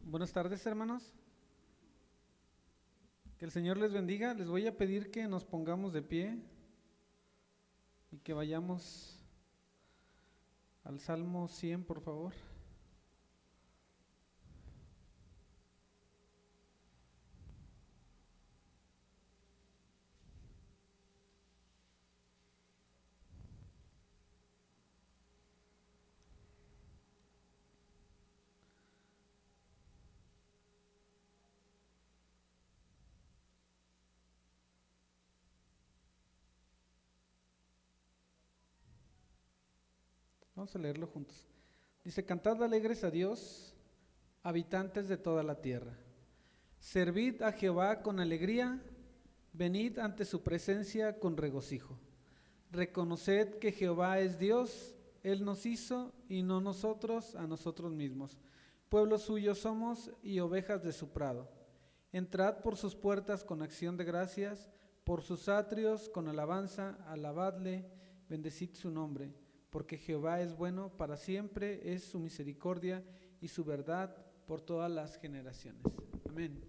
Buenas tardes, hermanos. Que el Señor les bendiga. Les voy a pedir que nos pongamos de pie y que vayamos al Salmo 100, por favor. Vamos a leerlo juntos. Dice: cantad alegres a Dios, habitantes de toda la tierra. Servid a Jehová con alegría, venid ante su presencia con regocijo. Reconoced que Jehová es Dios, Él nos hizo y no nosotros a nosotros mismos. Pueblo suyo somos y ovejas de su prado. Entrad por sus puertas con acción de gracias, por sus atrios con alabanza, alabadle, bendecid su nombre. Porque Jehová es bueno, para siempre es su misericordia y su verdad por todas las generaciones. Amén.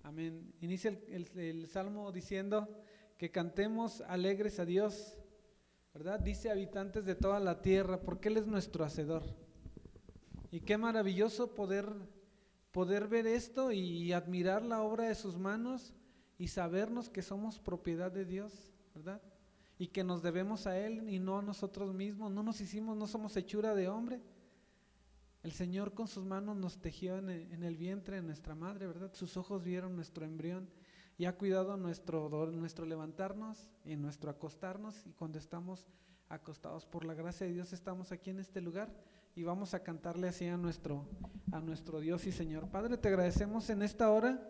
Amén. Inicia el Salmo diciendo que cantemos alegres a Dios, ¿verdad? Dice habitantes de toda la tierra, porque Él es nuestro hacedor. Y qué maravilloso poder ver esto y admirar la obra de sus manos y sabernos que somos propiedad de Dios, ¿verdad? Y que nos debemos a Él y no a nosotros mismos. No somos hechura de hombre. El Señor con sus manos nos tejió en el vientre de nuestra madre, ¿verdad? Sus ojos vieron nuestro embrión y ha cuidado nuestro levantarnos y nuestro acostarnos. Y cuando estamos acostados, por la gracia de Dios, estamos aquí en este lugar y vamos a cantarle así a nuestro Dios y Señor. Padre, te agradecemos en esta hora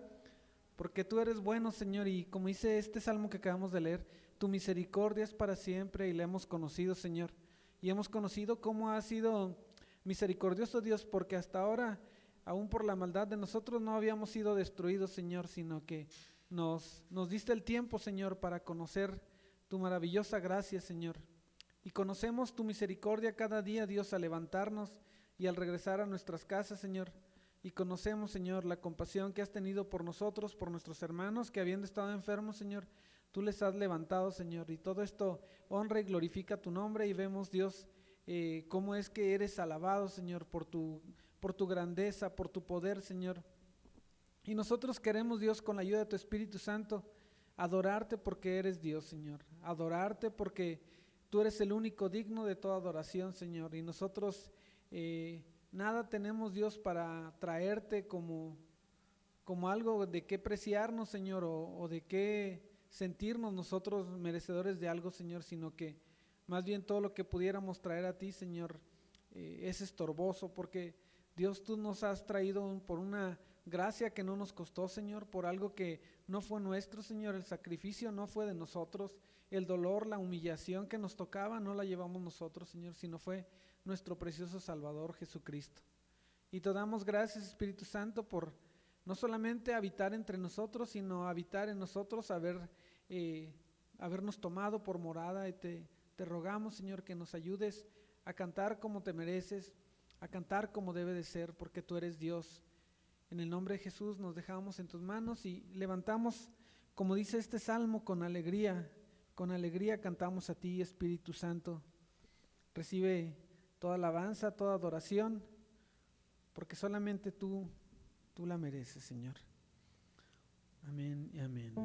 porque tú eres bueno, Señor, y como dice este salmo que acabamos de leer, tu misericordia es para siempre y la hemos conocido, Señor. Y hemos conocido cómo ha sido misericordioso Dios, porque hasta ahora, aún por la maldad de nosotros, no habíamos sido destruidos, Señor, sino que nos diste el tiempo, Señor, para conocer tu maravillosa gracia, Señor. Y conocemos tu misericordia cada día, Dios, al levantarnos y al regresar a nuestras casas, Señor. Y conocemos, Señor, la compasión que has tenido por nosotros, por nuestros hermanos que habiendo estado enfermos, Señor, tú les has levantado, Señor, y todo esto honra y glorifica tu nombre. Y vemos, Dios, cómo es que eres alabado, Señor, por tu grandeza, por tu poder, Señor. Y nosotros queremos, Dios, con la ayuda de tu Espíritu Santo, adorarte porque eres Dios, Señor. Adorarte porque tú eres el único digno de toda adoración, Señor. Y nosotros nada tenemos, Dios, para traerte como algo de qué preciarnos, Señor, o de qué sentirnos nosotros merecedores de algo, Señor, sino que más bien todo lo que pudiéramos traer a ti, Señor, es estorboso, porque Dios, tú nos has traído por una gracia que no nos costó, Señor, por algo que no fue nuestro, Señor. El sacrificio no fue de nosotros, el dolor, la humillación que nos tocaba no la llevamos nosotros, Señor, sino fue nuestro precioso Salvador Jesucristo. Y te damos gracias, Espíritu Santo, por no solamente habitar entre nosotros, sino habitar en nosotros, habernos tomado por morada. Y te rogamos, Señor, que nos ayudes a cantar como te mereces, a cantar como debe de ser, porque tú eres Dios. En el nombre de Jesús nos dejamos en tus manos y levantamos, como dice este salmo, con alegría cantamos a ti, Espíritu Santo. Recibe toda alabanza, toda adoración, porque solamente tú la mereces, Señor. Amén y amén.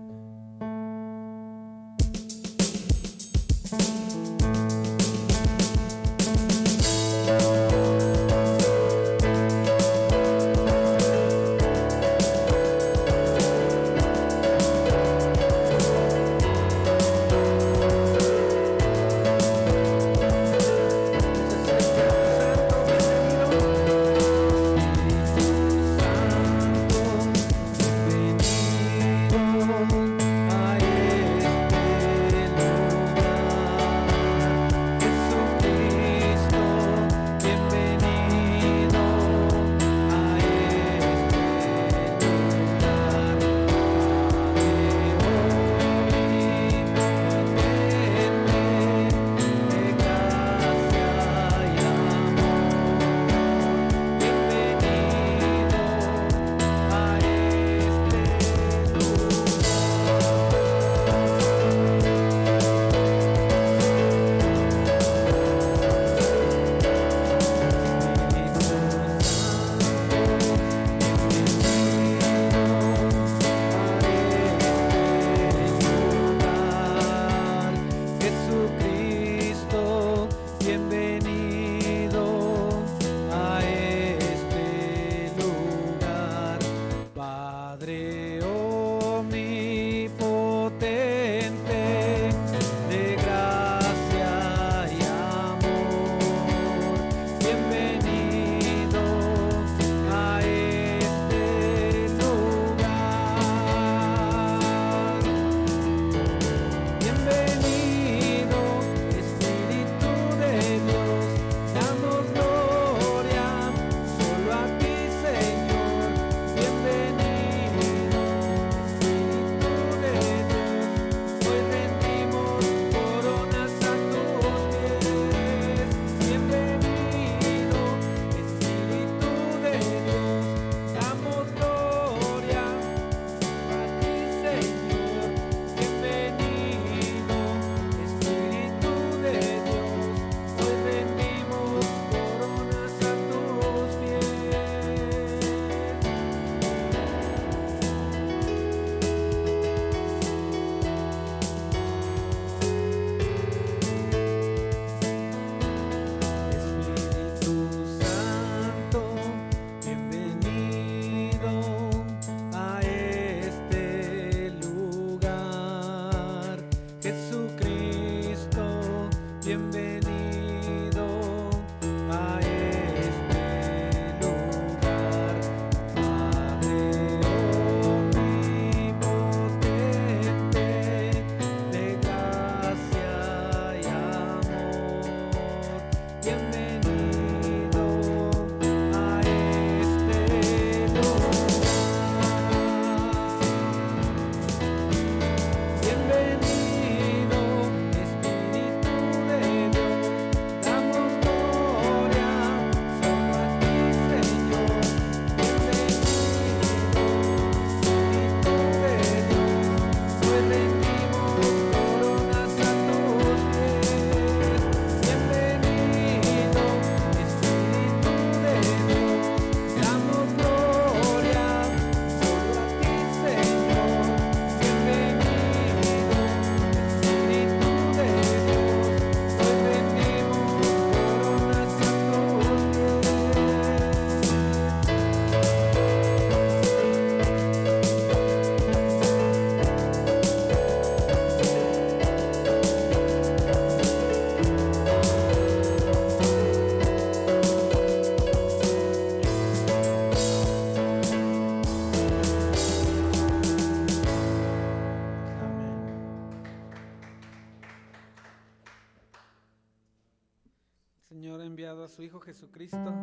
Hijo Jesucristo.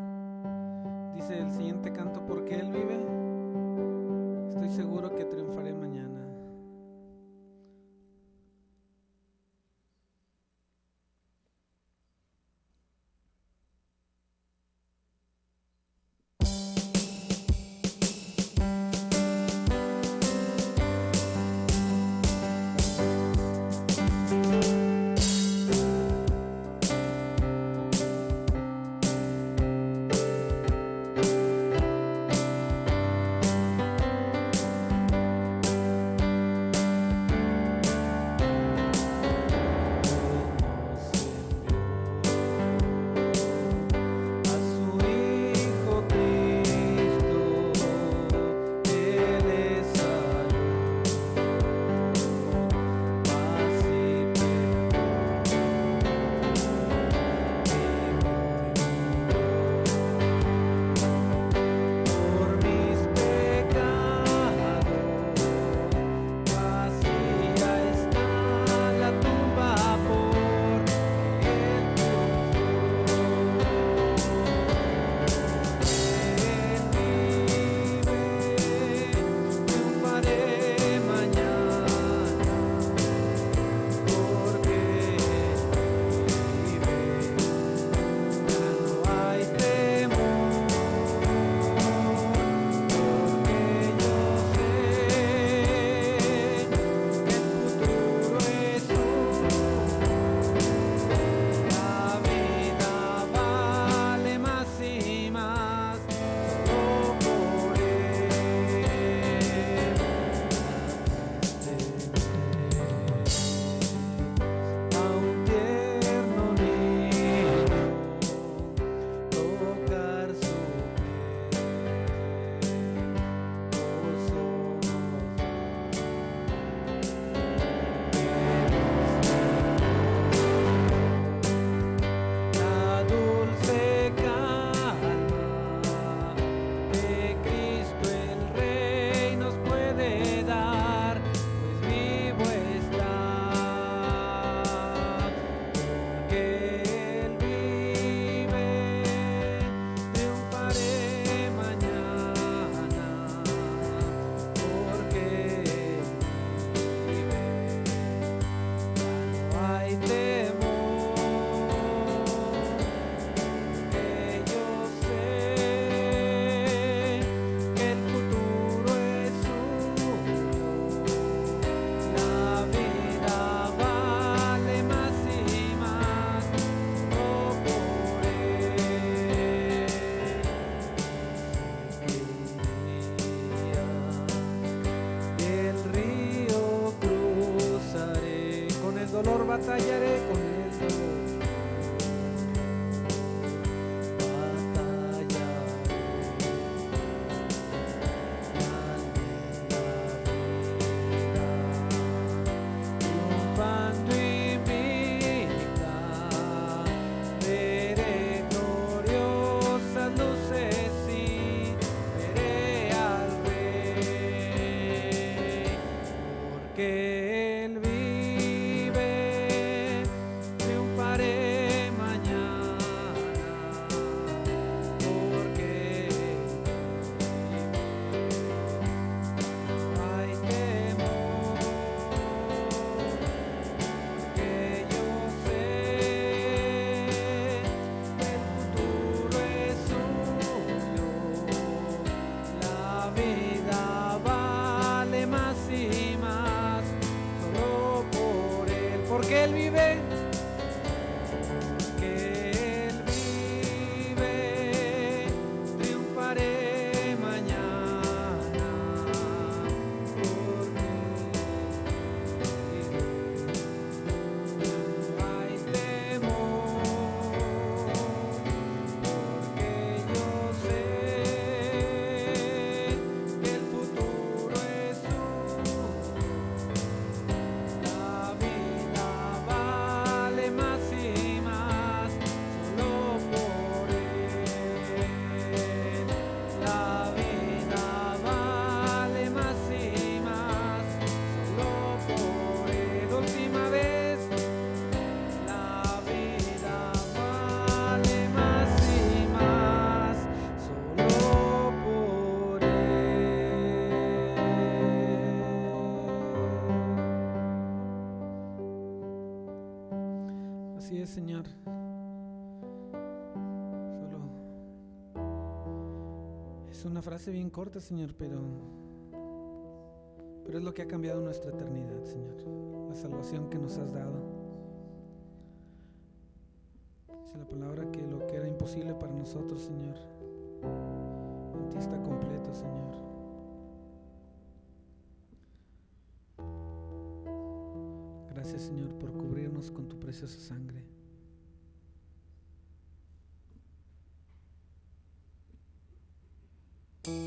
Dice el siguiente canto: porque Él vive, estoy seguro que triunfaré mañana. Así es, Señor. Solo es una frase bien corta, Señor, pero es lo que ha cambiado nuestra eternidad, Señor. La salvación que nos has dado. Dice la palabra que lo que era imposible para nosotros, Señor, en ti está completo, Señor. Gracias, Señor, por cubrirnos con tu preciosa sangre. Vamos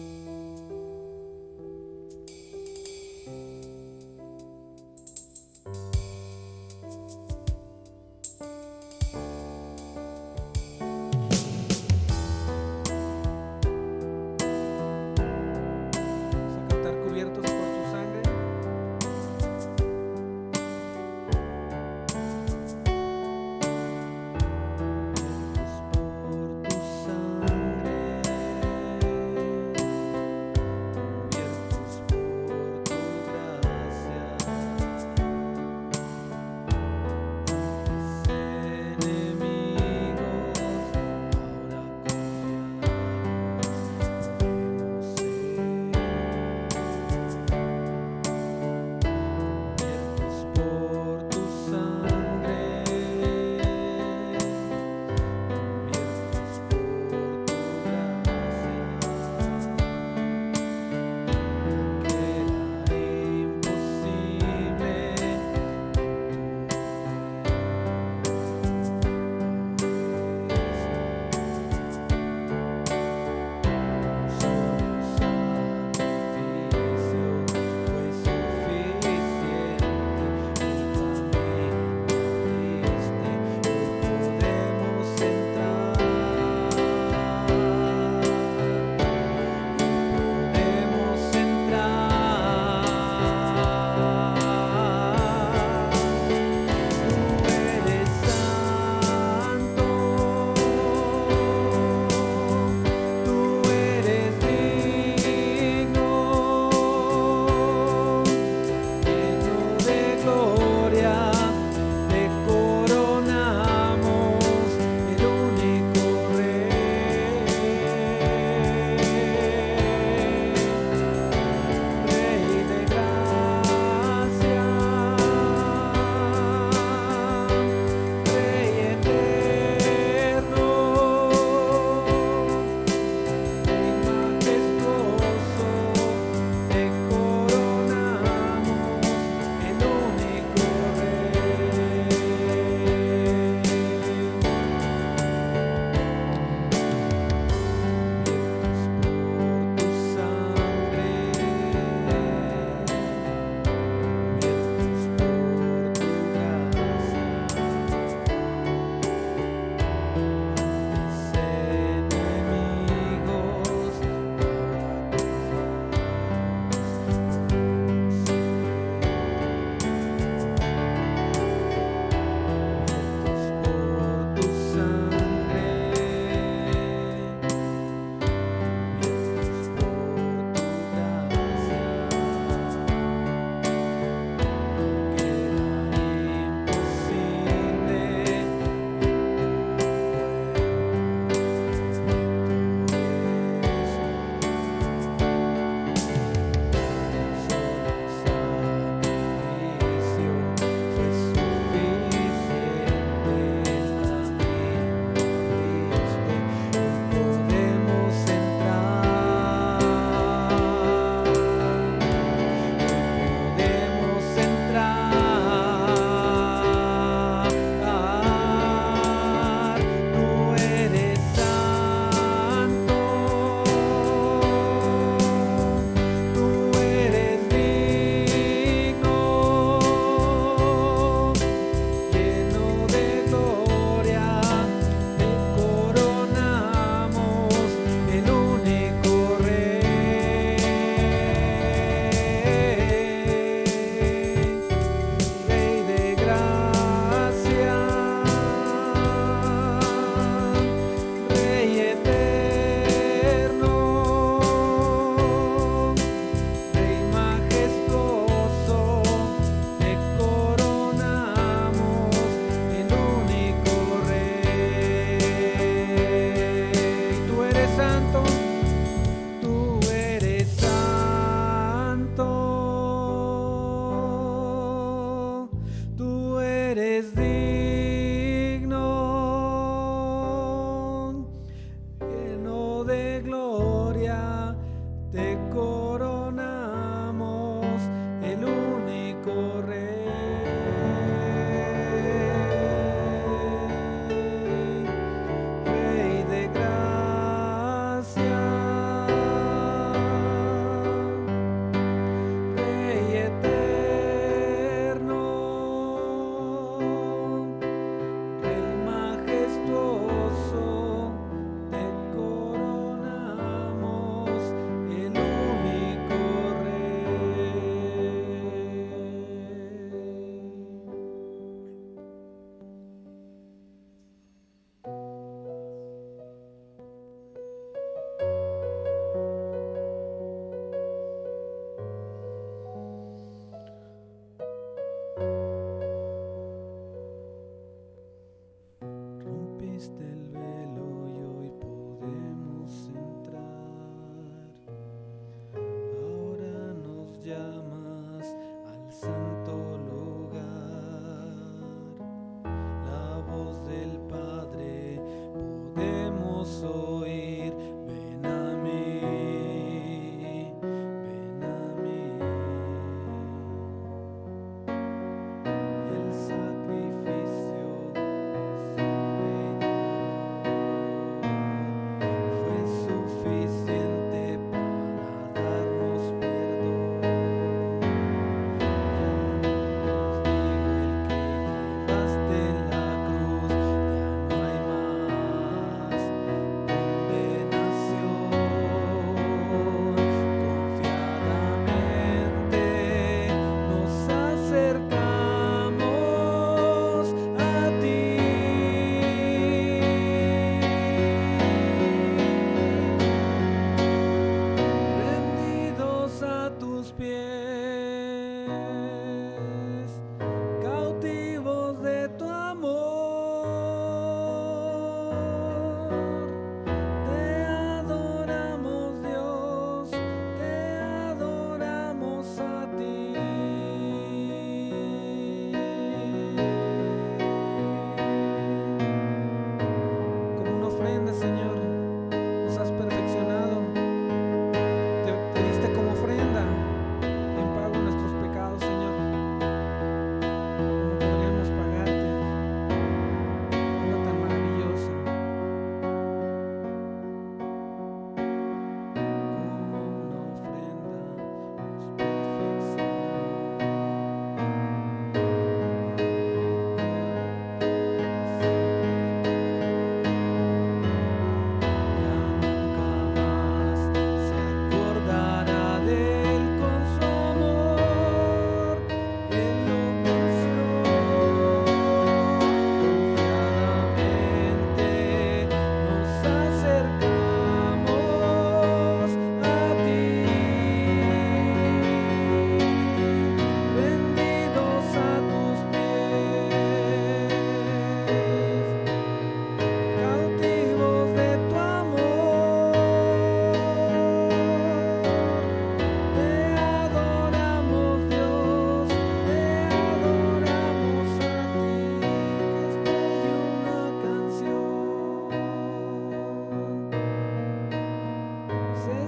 a cantar cubiertos por tu sangre. Por tu sangre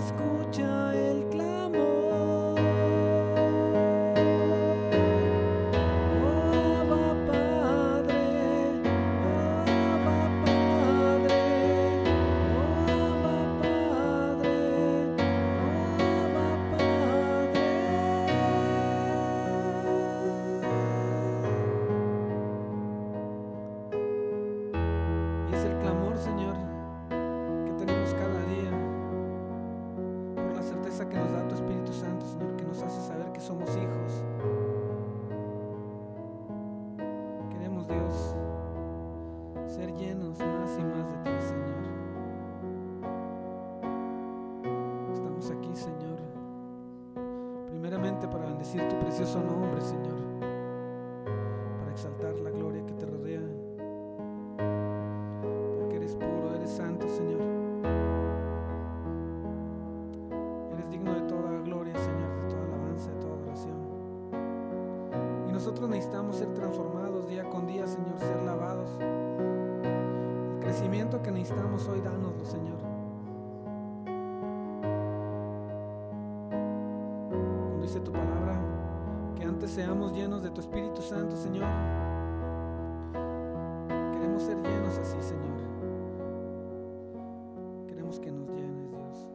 escucha el clamor. Oh, Abba Padre, oh, Abba Padre, oh, Abba Padre, oh, Abba Padre. Y es el clamor, Señor, que tenemos cada día, por la certeza que nos da tu Espíritu Santo, Señor, que nos hace saber que somos hijos. Queremos, Dios, ser llenos más y más de ti, Señor. Estamos aquí, Señor, primeramente para bendecir tu precioso nombre, Señor, para exaltar la gloria que te rodea, porque eres puro, eres santo, Señor. Eres digno de toda gloria, Señor, de toda alabanza, de toda adoración. Y nosotros necesitamos ser transformados día con día, Señor, ser lavados. El crecimiento que necesitamos hoy, dánoslo, Señor. Cuando dice tu palabra que antes seamos llenos de tu Espíritu Santo, Señor, queremos ser llenos así, Señor. Queremos que nos llenes, Dios.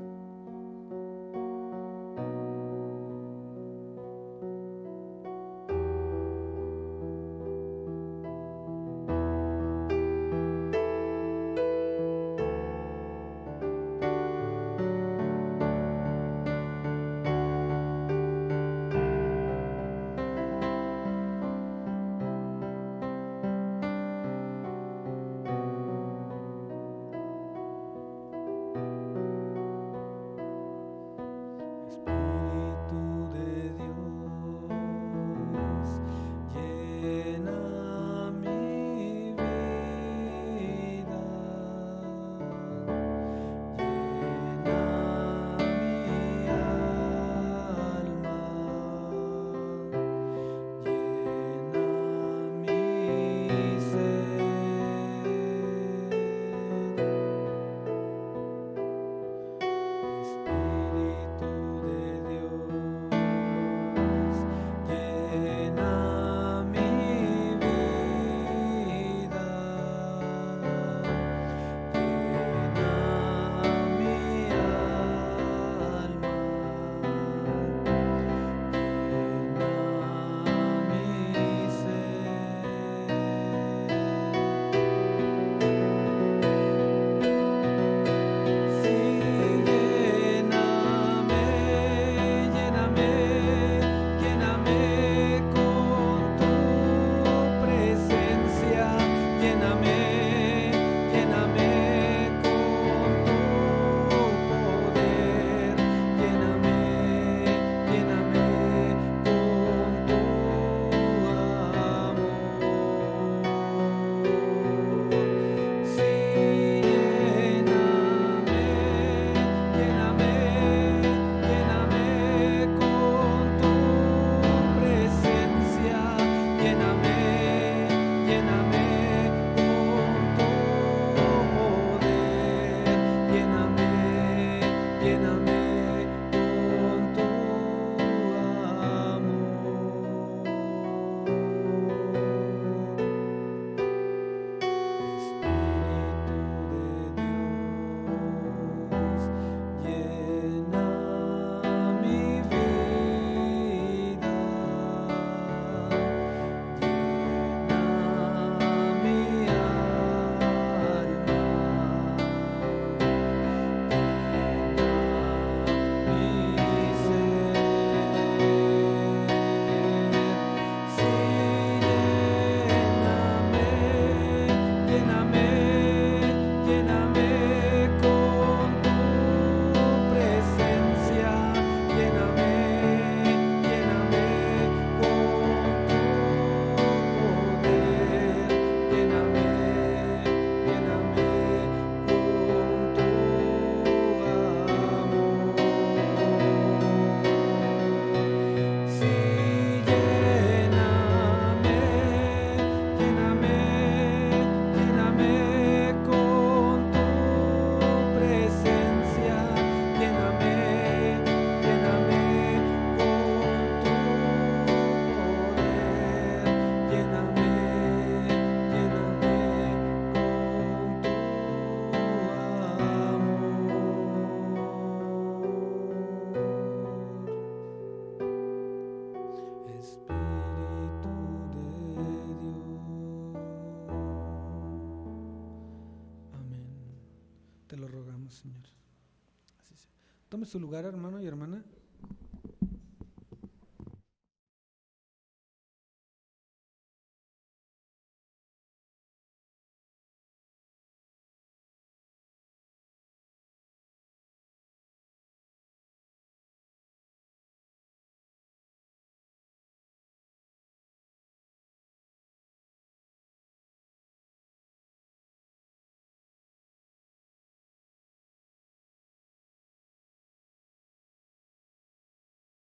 tome su lugar, hermano y hermana.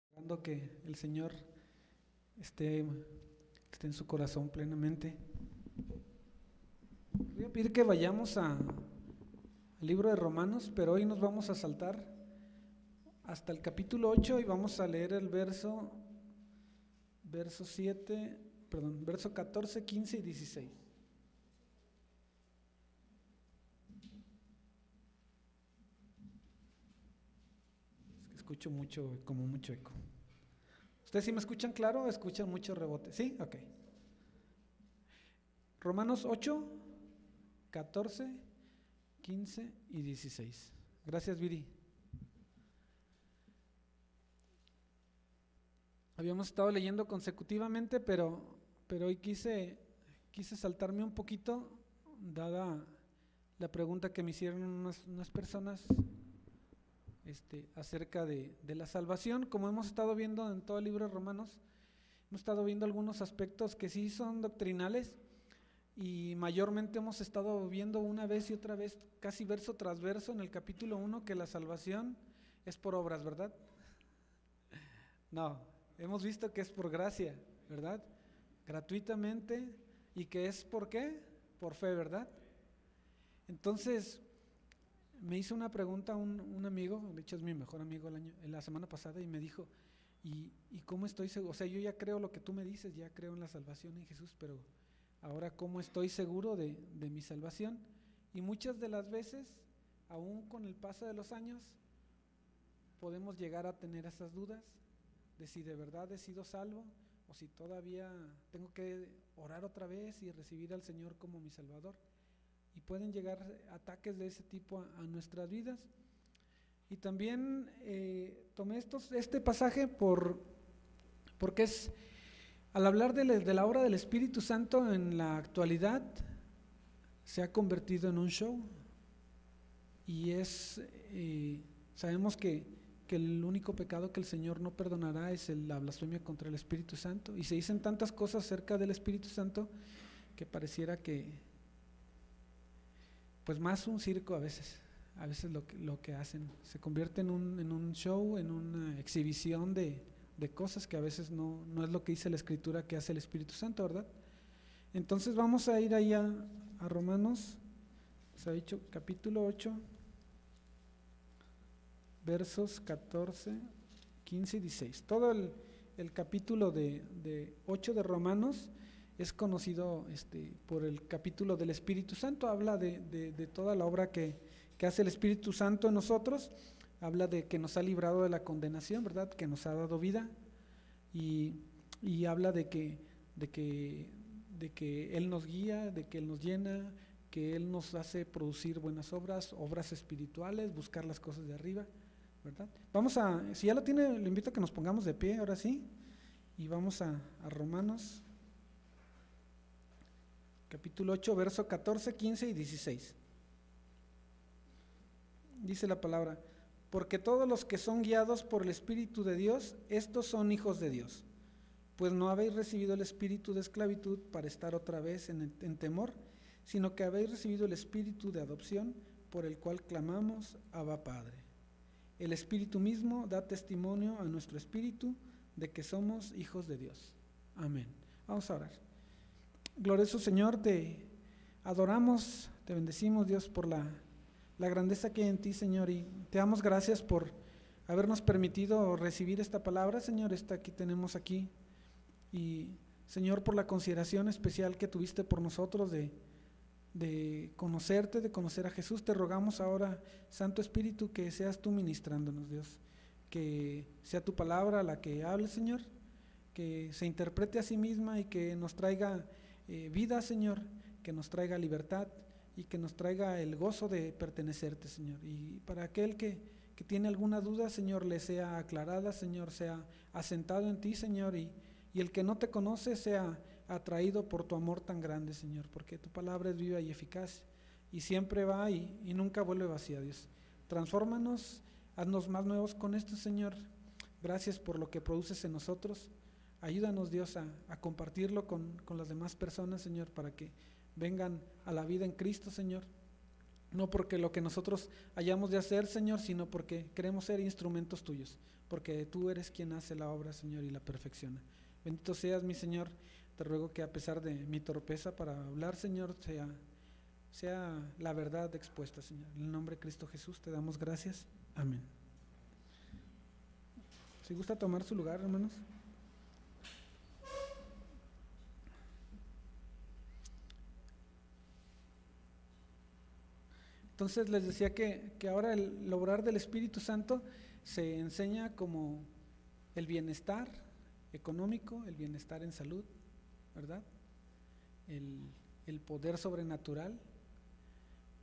Esperando que el Señor esté, esté en su corazón plenamente. Voy a pedir que vayamos al libro de Romanos, pero hoy nos vamos a saltar hasta el capítulo 8 y vamos a leer el verso 14, 15 y 16. Es que escucho mucho, como mucho eco. ¿Ustedes sí me escuchan claro o escuchan mucho rebote? ¿Sí? Ok. Romanos 8, 14, 15 y 16. Gracias, Viri. Habíamos estado leyendo consecutivamente, pero hoy quise saltarme un poquito, dada la pregunta que me hicieron unas personas acerca de la salvación. Como hemos estado viendo en todo el libro de Romanos, hemos estado viendo algunos aspectos que sí son doctrinales, y mayormente hemos estado viendo una vez y otra vez, casi verso tras verso, en el capítulo 1, que la salvación es por obras, ¿verdad? No, hemos visto que es por gracia, ¿verdad? Gratuitamente, y que es ¿por qué? Por fe, ¿verdad? Entonces, me hizo una pregunta un amigo, de hecho es mi mejor amigo la semana pasada, y me dijo, ¿y cómo estoy seguro? O sea, yo ya creo lo que tú me dices, ya creo en la salvación en Jesús, pero ahora ¿cómo estoy seguro de mi salvación? Y muchas de las veces, aún con el paso de los años, podemos llegar a tener esas dudas de si de verdad he sido salvo o si todavía tengo que orar otra vez y recibir al Señor como mi Salvador. Y pueden llegar ataques de ese tipo a nuestras vidas. Y también tomé este pasaje porque es, al hablar de la obra del Espíritu Santo en la actualidad, se ha convertido en un show. Y sabemos que el único pecado que el Señor no perdonará es la blasfemia contra el Espíritu Santo. Y se dicen tantas cosas acerca del Espíritu Santo que pareciera que, pues más un circo a veces lo que hacen. Se convierte en un show, en una exhibición de cosas que a veces no es lo que dice la Escritura que hace el Espíritu Santo, ¿verdad? Entonces vamos a ir ahí a Romanos, se ha dicho capítulo 8, versos 14, 15 y 16. Todo el capítulo de 8 de Romanos es conocido por el capítulo del Espíritu Santo. Habla de toda la obra que hace el Espíritu Santo en nosotros. Habla de que nos ha librado de la condenación, ¿verdad? Que nos ha dado vida. Y habla de que Él nos guía, de que Él nos llena, que Él nos hace producir buenas obras espirituales, buscar las cosas de arriba, ¿verdad? Si ya lo tiene, le invito a que nos pongamos de pie, ahora sí, y vamos a Romanos, capítulo 8, verso 14, 15 y 16. Dice la palabra: porque todos los que son guiados por el Espíritu de Dios, estos son hijos de Dios. Pues no habéis recibido el espíritu de esclavitud para estar otra vez en temor, sino que habéis recibido el espíritu de adopción, por el cual clamamos, Abba Padre. El Espíritu mismo da testimonio a nuestro espíritu de que somos hijos de Dios. Amén. Vamos a orar. Glorioso Señor, te adoramos, te bendecimos, Dios, por la grandeza que hay en ti, Señor, y te damos gracias por habernos permitido recibir esta palabra, Señor, esta que tenemos aquí. Y Señor, por la consideración especial que tuviste por nosotros de conocerte, de conocer a Jesús, te rogamos ahora, Santo Espíritu, que seas tú ministrándonos, Dios, que sea tu palabra la que hable, Señor, que se interprete a sí misma y que nos traiga vida, Señor, que nos traiga libertad y que nos traiga el gozo de pertenecerte, Señor. Y para aquel que que tiene alguna duda, Señor, le sea aclarada, Señor, sea asentado en ti, Señor, y el que no te conoce sea atraído por tu amor tan grande, Señor, porque tu palabra es viva y eficaz y siempre va y nunca vuelve vacía, Dios. Transfórmanos, haznos más nuevos con esto, Señor. Gracias por lo que produces en nosotros. Ayúdanos, Dios, a compartirlo con las demás personas, Señor, para que vengan a la vida en Cristo, Señor. No porque lo que nosotros hayamos de hacer, Señor, sino porque queremos ser instrumentos tuyos, porque tú eres quien hace la obra, Señor, y la perfecciona. Bendito seas, mi Señor. Te ruego que a pesar de mi torpeza para hablar, Señor, sea la verdad expuesta, Señor. En el nombre de Cristo Jesús te damos gracias. Amén. Si gusta tomar su lugar, hermanos. Entonces les decía que ahora el obrar del Espíritu Santo se enseña como el bienestar económico, el bienestar en salud, ¿verdad? El poder sobrenatural.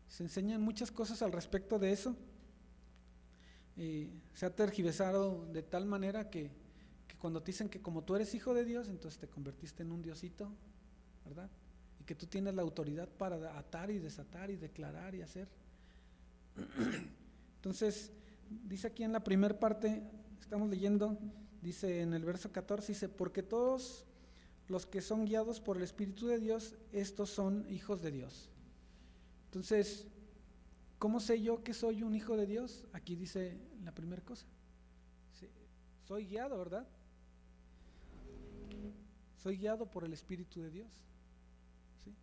Se enseñan muchas cosas al respecto de eso. Se ha tergiversado de tal manera que cuando te dicen que como tú eres hijo de Dios, entonces te convertiste en un diosito, ¿verdad? Y que tú tienes la autoridad para atar y desatar y declarar y hacer. Entonces, dice aquí en la primera parte, estamos leyendo, dice en el verso 14, dice, porque todos los que son guiados por el Espíritu de Dios, estos son hijos de Dios. Entonces, ¿cómo sé yo que soy un hijo de Dios? Aquí dice la primera cosa. Sí, soy guiado, ¿verdad? Soy guiado por el Espíritu de Dios. ¿Sí?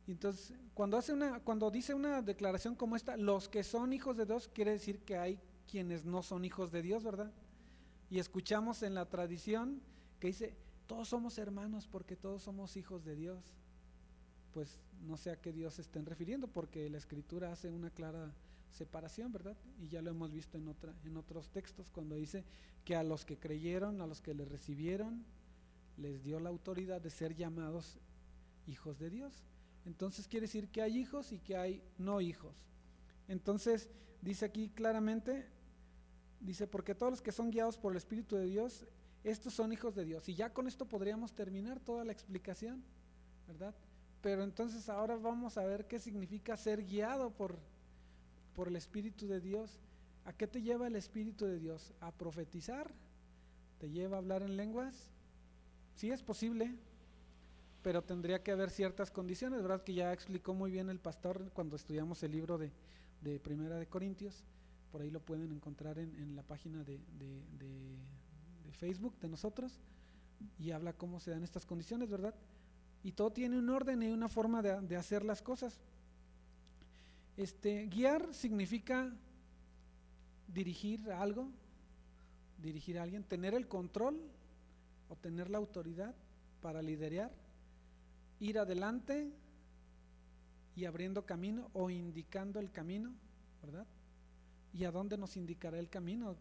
Entonces, cuando dice una declaración como esta, los que son hijos de Dios, quiere decir que hay quienes no son hijos de Dios, ¿verdad? Y escuchamos en la tradición que dice, todos somos hermanos porque todos somos hijos de Dios. Pues no sé a qué Dios se estén refiriendo, porque la Escritura hace una clara separación, ¿verdad? Y ya lo hemos visto en otros textos, cuando dice que a los que creyeron, a los que le recibieron, les dio la autoridad de ser llamados hijos de Dios. Entonces quiere decir que hay hijos y que hay no hijos. Entonces dice aquí claramente, dice, porque todos los que son guiados por el Espíritu de Dios, estos son hijos de Dios. Y ya con esto podríamos terminar toda la explicación, ¿verdad? Pero entonces ahora vamos a ver qué significa ser guiado por el Espíritu de Dios. ¿A qué te lleva el Espíritu de Dios? ¿A profetizar? ¿Te lleva a hablar en lenguas? Sí es posible, pero tendría que haber ciertas condiciones, ¿verdad? Que ya explicó muy bien el pastor cuando estudiamos el libro de Primera de Corintios. Por ahí lo pueden encontrar en la página de Facebook de nosotros, y habla cómo se dan estas condiciones, ¿verdad? Y todo tiene un orden y una forma de hacer las cosas. Guiar significa dirigir a algo, dirigir a alguien, tener el control o tener la autoridad para liderar, ir adelante y abriendo camino o indicando el camino, ¿verdad? ¿Y a dónde nos indicará el camino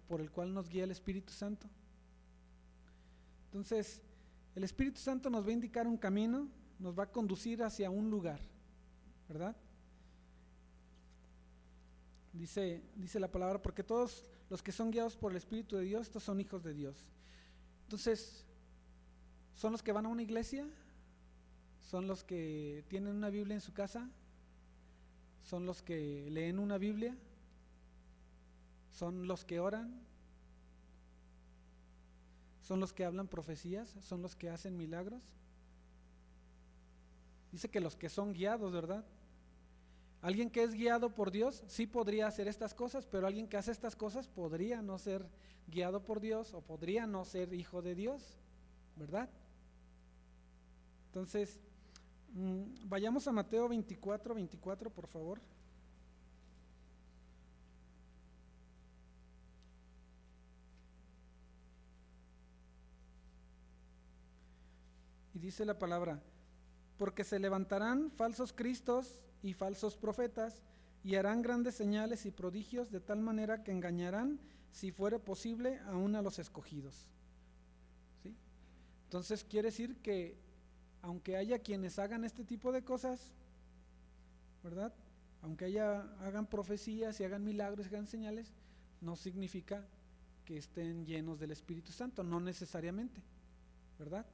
por el cual nos guía el Espíritu Santo? Entonces, el Espíritu Santo nos va a indicar un camino, nos va a conducir hacia un lugar, ¿verdad? Dice la palabra, porque todos los que son guiados por el Espíritu de Dios, estos son hijos de Dios. Entonces, ¿son los que van a una iglesia? ¿Son los que tienen una Biblia en su casa? ¿Son los que leen una Biblia? ¿Son los que oran? ¿Son los que hablan profecías? ¿Son los que hacen milagros? Dice que los que son guiados, ¿verdad? Alguien que es guiado por Dios sí podría hacer estas cosas, pero alguien que hace estas cosas podría no ser guiado por Dios o podría no ser hijo de Dios, ¿verdad? Entonces, vayamos a Mateo 24, por favor. Y dice la palabra, porque se levantarán falsos cristos y falsos profetas, y harán grandes señales y prodigios, de tal manera que engañarán, si fuere posible, aún a los escogidos. ¿Sí? Entonces quiere decir que aunque haya quienes hagan este tipo de cosas, ¿verdad? Aunque hagan profecías y hagan milagros y hagan señales, no significa que estén llenos del Espíritu Santo, no necesariamente, ¿verdad?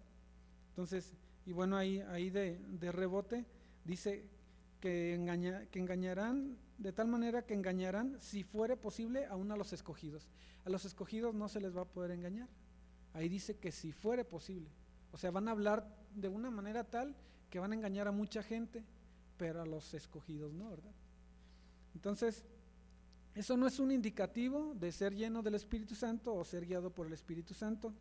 Entonces, y bueno, ahí de rebote dice que engañarán, de tal manera que engañarán, si fuere posible, aún a los escogidos. A los escogidos no se les va a poder engañar. Ahí dice que si fuere posible. O sea, van a hablar de una manera tal que van a engañar a mucha gente, pero a los escogidos no, ¿verdad? Entonces, eso no es un indicativo de ser lleno del Espíritu Santo o ser guiado por el Espíritu Santo.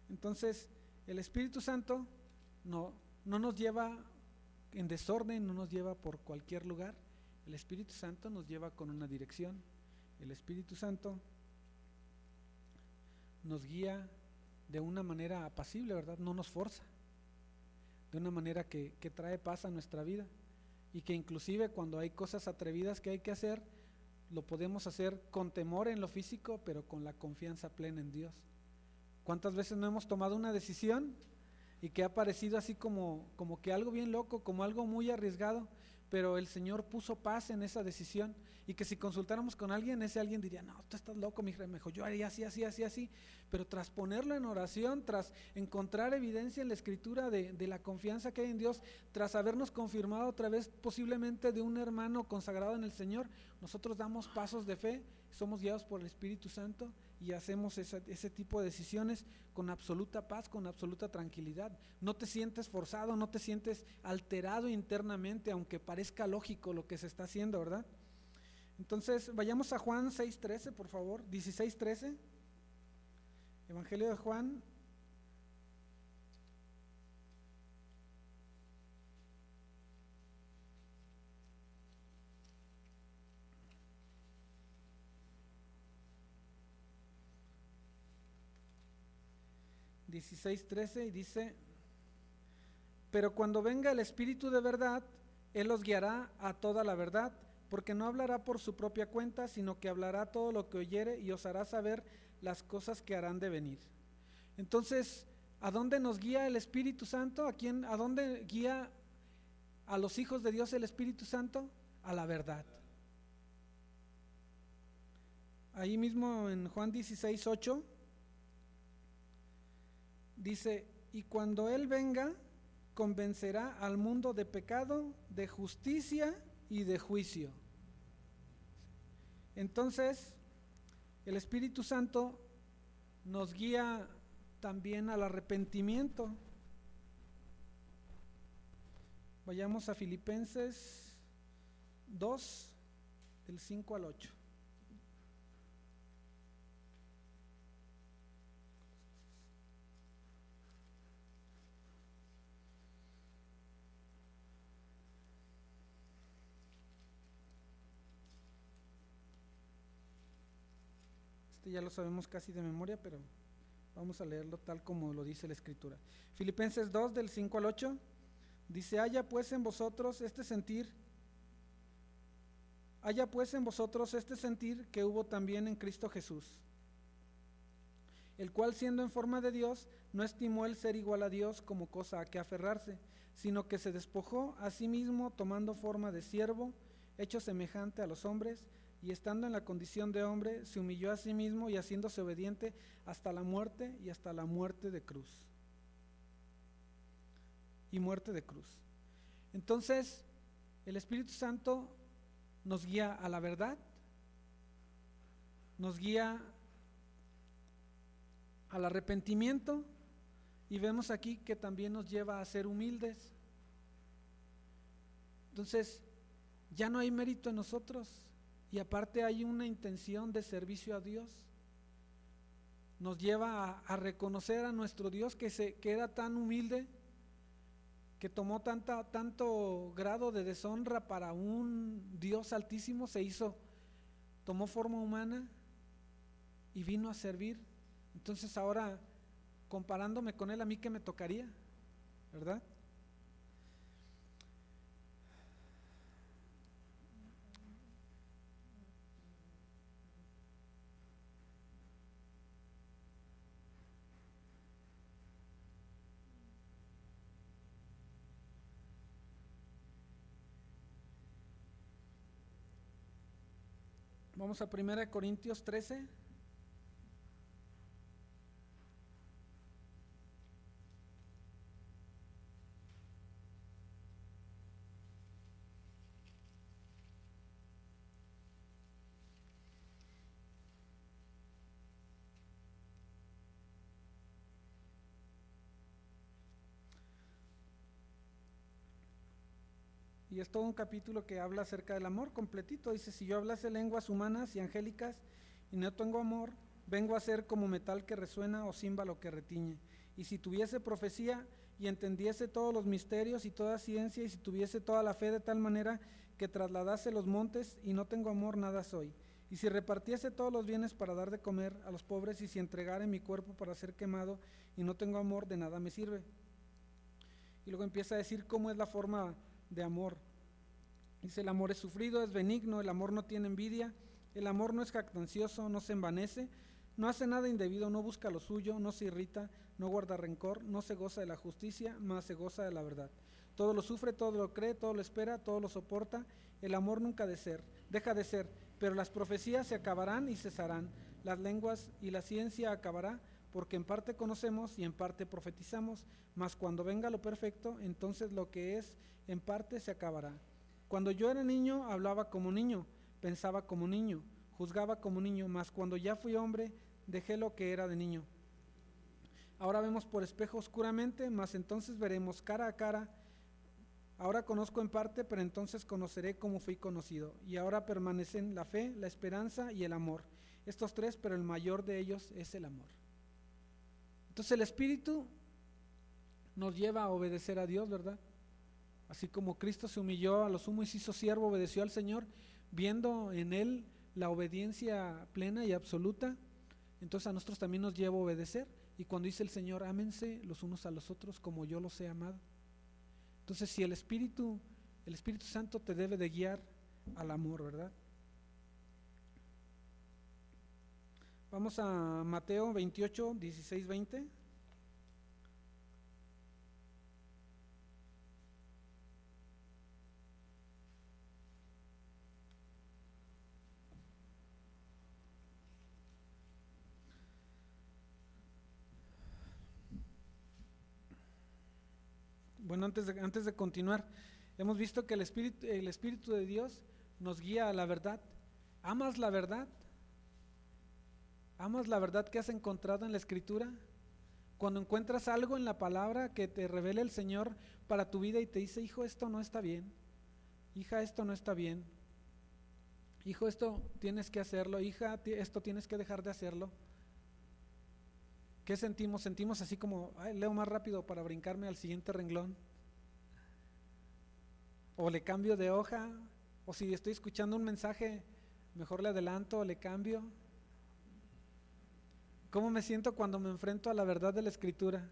Entonces, el Espíritu Santo no nos lleva en desorden, no nos lleva por cualquier lugar. El Espíritu Santo nos lleva con una dirección. El Espíritu Santo nos guía de una manera apacible, ¿verdad? No nos forza, de una manera que trae paz a nuestra vida, y que inclusive cuando hay cosas atrevidas que hay que hacer, lo podemos hacer con temor en lo físico, pero con la confianza plena en Dios. ¿Cuántas veces no hemos tomado una decisión y que ha parecido así como que algo bien loco, como algo muy arriesgado, pero el Señor puso paz en esa decisión, y que si consultáramos con alguien, ese alguien diría, no, tú estás loco, mi hijo, mejor yo haría así, así, así, así, pero tras ponerlo en oración, tras encontrar evidencia en la Escritura de la confianza que hay en Dios, tras habernos confirmado otra vez posiblemente de un hermano consagrado en el Señor, nosotros damos pasos de fe, somos guiados por el Espíritu Santo y hacemos ese tipo de decisiones con absoluta paz, con absoluta tranquilidad. No te sientes forzado, no te sientes alterado internamente, aunque parezca lógico lo que se está haciendo, ¿verdad? Entonces, vayamos a Juan 6:13, por favor, 16:13. Evangelio de Juan. Y dice: pero cuando venga el Espíritu de verdad, Él los guiará a toda la verdad, porque no hablará por su propia cuenta, sino que hablará todo lo que oyere y os hará saber las cosas que harán de venir. Entonces, ¿a dónde nos guía el Espíritu Santo? ¿A dónde guía a los hijos de Dios el Espíritu Santo? A la verdad. Ahí mismo en Juan 16:8 dice: y cuando Él venga, convencerá al mundo de pecado, de justicia y de juicio. Entonces, el Espíritu Santo nos guía también al arrepentimiento. Vayamos a Filipenses 2, del 5 al 8. Ya lo sabemos casi de memoria, pero vamos a leerlo tal como lo dice la Escritura. Filipenses 2, del 5 al 8, dice: haya pues en vosotros este sentir que hubo también en Cristo Jesús, el cual, siendo en forma de Dios, no estimó el ser igual a Dios como cosa a que aferrarse, sino que se despojó a sí mismo, tomando forma de siervo, hecho semejante a los hombres, y estando en la condición de hombre, se humilló a sí mismo y haciéndose obediente hasta la muerte, y hasta la muerte de cruz. Y muerte de cruz. Entonces, el Espíritu Santo nos guía a la verdad, nos guía al arrepentimiento, y vemos aquí que también nos lleva a ser humildes. Entonces, ya no hay mérito en nosotros, y aparte hay una intención de servicio a Dios. Nos lleva a reconocer a nuestro Dios que era tan humilde, que tomó tanto grado de deshonra para un Dios altísimo, tomó forma humana y vino a servir. Entonces ahora, comparándome con Él, ¿a mí qué me tocaría? ¿Verdad? Vamos a 1 Corintios 13. Y es todo un capítulo que habla acerca del amor completito. Dice, si yo hablase lenguas humanas y angélicas y no tengo amor, vengo a ser como metal que resuena o címbalo que retiñe. Y si tuviese profecía y entendiese todos los misterios y toda ciencia, y si tuviese toda la fe de tal manera que trasladase los montes y no tengo amor, nada soy. Y si repartiese todos los bienes para dar de comer a los pobres, y si entregare mi cuerpo para ser quemado y no tengo amor, de nada me sirve. Y luego empieza a decir cómo es la forma de amor. Dice, el amor es sufrido, es benigno, el amor no tiene envidia, el amor no es jactancioso, no se envanece, no hace nada indebido, no busca lo suyo, no se irrita, no guarda rencor, no se goza de la justicia, mas se goza de la verdad. Todo lo sufre, todo lo cree, todo lo espera, todo lo soporta. El amor nunca deja de ser, pero las profecías se acabarán y cesarán, las lenguas y la ciencia acabará, porque en parte conocemos y en parte profetizamos, mas cuando venga lo perfecto, entonces lo que es en parte se acabará. Cuando yo era niño, hablaba como niño, pensaba como niño, juzgaba como niño, mas cuando ya fui hombre, dejé lo que era de niño. Ahora vemos por espejo oscuramente, mas entonces veremos cara a cara. Ahora conozco en parte, pero entonces conoceré como fui conocido. Y ahora permanecen la fe, la esperanza y el amor. Estos tres, pero el mayor de ellos es el amor. Entonces el Espíritu nos lleva a obedecer a Dios, ¿verdad? Así como Cristo se humilló a lo sumo y se hizo siervo, obedeció al Señor, viendo en Él la obediencia plena y absoluta, entonces a nosotros también nos lleva a obedecer. Y cuando dice el Señor, ámense los unos a los otros como yo los he amado. Entonces si el Espíritu Santo te debe de guiar al amor, ¿verdad? Vamos a Mateo 28, 16, 20. Bueno, antes de continuar, hemos visto que el Espíritu de Dios nos guía a la verdad. ¿Amas la verdad? ¿Amas la verdad que has encontrado en la Escritura? Cuando encuentras algo en la palabra que te revela el Señor para tu vida y te dice, hijo, esto no está bien, hija, esto no está bien, hijo, esto tienes que hacerlo, hija, esto tienes que dejar de hacerlo. ¿Qué sentimos? Sentimos así como, leo más rápido para brincarme al siguiente renglón, o le cambio de hoja, o si estoy escuchando un mensaje, mejor le adelanto o le cambio. ¿Cómo me siento cuando me enfrento a la verdad de la Escritura?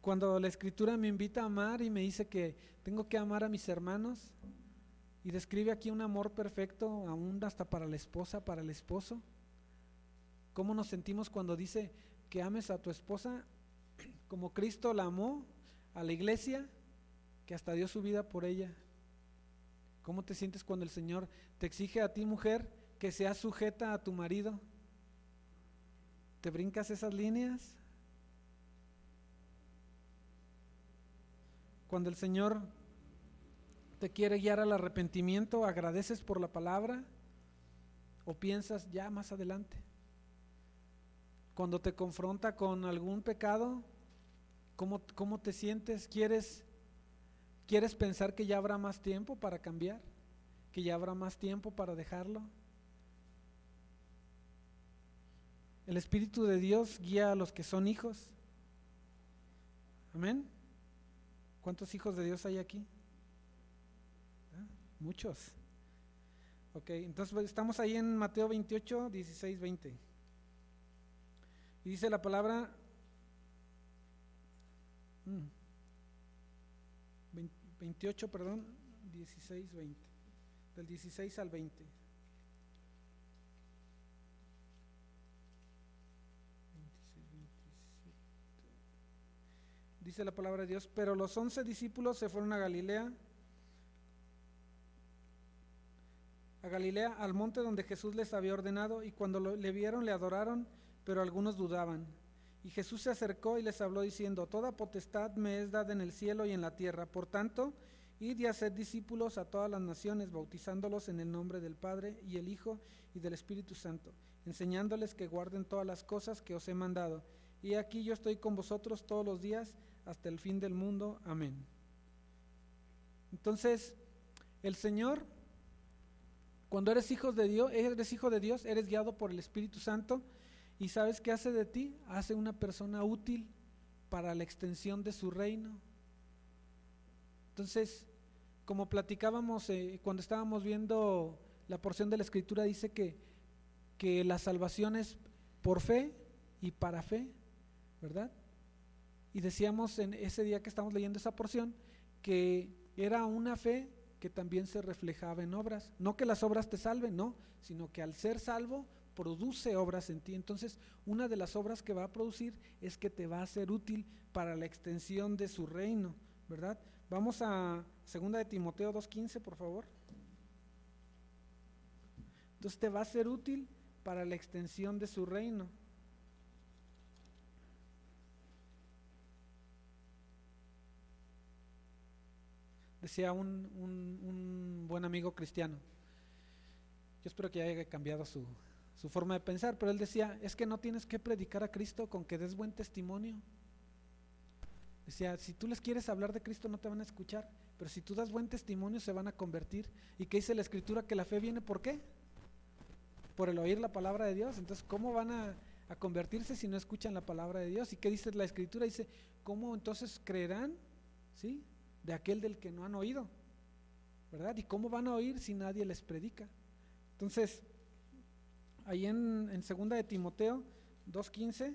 Cuando la Escritura me invita a amar y me dice que tengo que amar a mis hermanos, y describe aquí un amor perfecto, aún hasta para la esposa, para el esposo. ¿Cómo nos sentimos cuando dice que ames a tu esposa como Cristo la amó a la iglesia, que hasta dio su vida por ella? ¿Cómo te sientes cuando el Señor te exige a ti, mujer, que seas sujeta a tu marido? ¿Te brincas esas líneas? Cuando el Señor te quiere guiar al arrepentimiento, ¿agradeces por la palabra o piensas ya más adelante? Cuando te confronta con algún pecado, ¿cómo te sientes? ¿Quieres pensar que ya habrá más tiempo para cambiar? ¿Que ya habrá más tiempo para dejarlo? El Espíritu de Dios guía a los que son hijos. Amén. ¿Cuántos hijos de Dios hay aquí? Muchos. Ok, entonces estamos ahí en Mateo 28, 16, 20. Y dice la palabra 28, 16, 20. Del 16 al 20. Dice la palabra de Dios, pero los 11 discípulos se fueron a Galilea Galilea, al monte donde Jesús les había ordenado, y cuando le vieron le adoraron, pero algunos dudaban. Y Jesús se acercó y les habló diciendo: toda potestad me es dada en el cielo y en la tierra. Por tanto, id y haced discípulos a todas las naciones, bautizándolos en el nombre del Padre y el Hijo y del Espíritu Santo, enseñándoles que guarden todas las cosas que os he mandado. Y aquí yo estoy con vosotros todos los días hasta el fin del mundo. Amén. Entonces, el Señor, cuando eres hijo de Dios, eres guiado por el Espíritu Santo, y ¿sabes qué hace de ti? Hace una persona útil para la extensión de su reino. Entonces, como platicábamos cuando estábamos viendo la porción de la Escritura, dice que la salvación es por fe y para fe, ¿verdad? Y decíamos en ese día que estamos leyendo esa porción que era una fe que también se reflejaba en obras. No que las obras te salven, no, sino que al ser salvo produce obras en ti. Entonces, una de las obras que va a producir es que te va a ser útil para la extensión de su reino, ¿verdad? Vamos a 2 de Timoteo 2:15, por favor. Entonces te va a ser útil para la extensión de su reino. Decía un buen amigo cristiano, yo espero que haya cambiado su forma de pensar, pero él decía: es que no tienes que predicar a Cristo con que des buen testimonio. Decía, si tú les quieres hablar de Cristo no te van a escuchar, pero si tú das buen testimonio se van a convertir. ¿Y qué dice la Escritura? Que la fe viene ¿por qué? Por el oír la palabra de Dios. Entonces, ¿cómo van a convertirse si no escuchan la palabra de Dios? ¿Y qué dice la Escritura? Dice, ¿cómo entonces creerán? ¿Sí? De aquel del que no han oído, ¿verdad? ¿Y cómo van a oír si nadie les predica? Entonces, ahí en 2 de Timoteo 2:15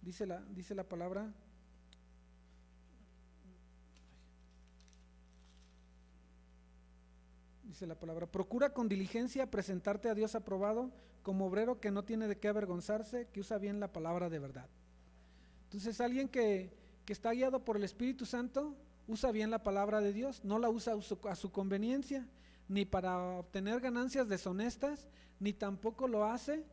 dice la palabra: procura con diligencia presentarte a Dios aprobado, como obrero que no tiene de qué avergonzarse, que usa bien la palabra de verdad. Entonces, alguien que está guiado por el Espíritu Santo usa bien la palabra de Dios, no la usa a su conveniencia, ni para obtener ganancias deshonestas, ni tampoco lo hace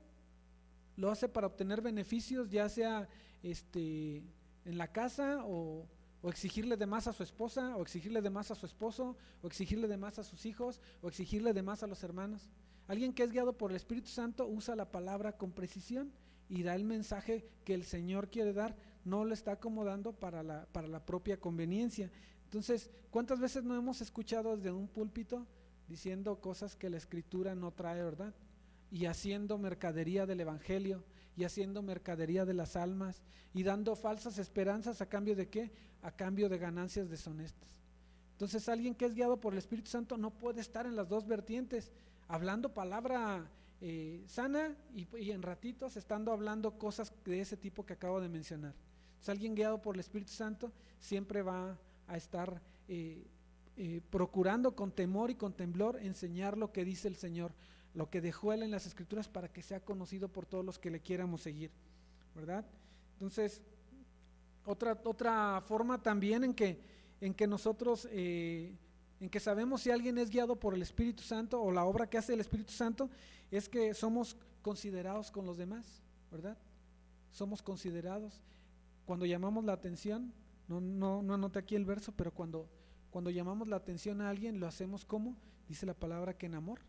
para obtener beneficios, ya sea en la casa, o exigirle de más a su esposa, o exigirle de más a su esposo, o exigirle de más a sus hijos, o exigirle de más a los hermanos. Alguien que es guiado por el Espíritu Santo usa la palabra con precisión y da el mensaje que el Señor quiere dar, no lo está acomodando para la propia conveniencia. Entonces, ¿cuántas veces no hemos escuchado desde un púlpito diciendo cosas que la Escritura no trae, verdad? Y haciendo mercadería del Evangelio, y haciendo mercadería de las almas, y dando falsas esperanzas ¿a cambio de qué? A cambio de ganancias deshonestas. Entonces, alguien que es guiado por el Espíritu Santo no puede estar en las dos vertientes, hablando palabra sana y en ratitos estando hablando cosas de ese tipo que acabo de mencionar. Entonces, alguien guiado por el Espíritu Santo siempre va a estar procurando con temor y con temblor enseñar lo que dice el Señor, lo que dejó Él en las Escrituras, para que sea conocido por todos los que le quieramos seguir, ¿verdad? Entonces, otra forma también en que nosotros en que sabemos si alguien es guiado por el Espíritu Santo, o la obra que hace el Espíritu Santo, es que somos considerados con los demás, ¿verdad? Somos considerados cuando llamamos la atención. No anoté aquí el verso, pero cuando llamamos la atención a alguien, lo hacemos como dice la palabra, que en amor,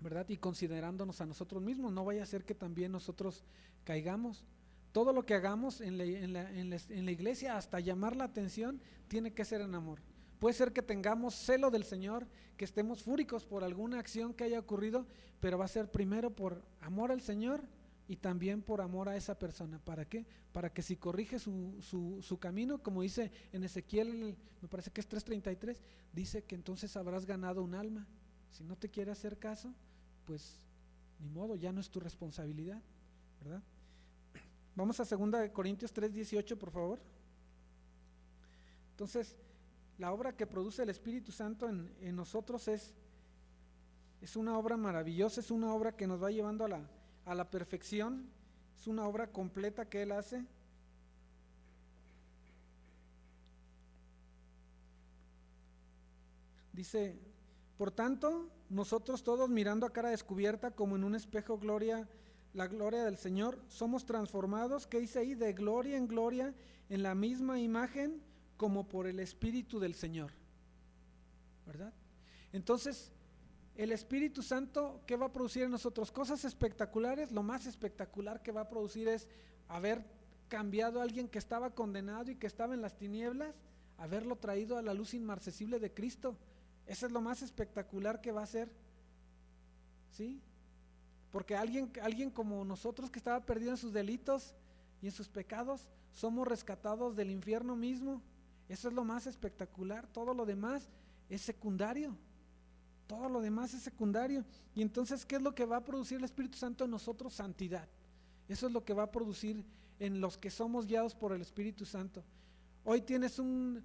¿verdad? Y considerándonos a nosotros mismos, no vaya a ser que también nosotros caigamos. Todo lo que hagamos en la iglesia, hasta llamar la atención, tiene que ser en amor. Puede ser que tengamos celo del Señor, que estemos fúricos por alguna acción que haya ocurrido, pero va a ser primero por amor al Señor y también por amor a esa persona. ¿Para qué? Para que si corrige su camino, como dice en Ezequiel, me parece que es 3:33, dice que entonces habrás ganado un alma. Si no te quiere hacer caso, pues ni modo, ya no es tu responsabilidad, ¿verdad? Vamos a 2 Corintios 3:18, por favor. Entonces, la obra que produce el Espíritu Santo en nosotros es una obra maravillosa, es una obra que nos va llevando a la perfección, es una obra completa que Él hace. Dice Por tanto, nosotros todos mirando a cara descubierta como en un espejo la gloria del Señor, somos transformados, ¿qué dice ahí? De gloria en gloria, en la misma imagen como por el Espíritu del Señor, ¿verdad? Entonces, el Espíritu Santo, ¿qué va a producir en nosotros? Cosas espectaculares. Lo más espectacular que va a producir es haber cambiado a alguien que estaba condenado y que estaba en las tinieblas, haberlo traído a la luz inmarcesible de Cristo. Eso es lo más espectacular que va a hacer, ¿sí? Porque alguien como nosotros que estaba perdido en sus delitos y en sus pecados, somos rescatados del infierno mismo. Eso es lo más espectacular. Todo lo demás es secundario. Todo lo demás es secundario. Y entonces, ¿qué es lo que va a producir el Espíritu Santo en nosotros? Santidad. Eso es lo que va a producir en los que somos guiados por el Espíritu Santo. Hoy tienes una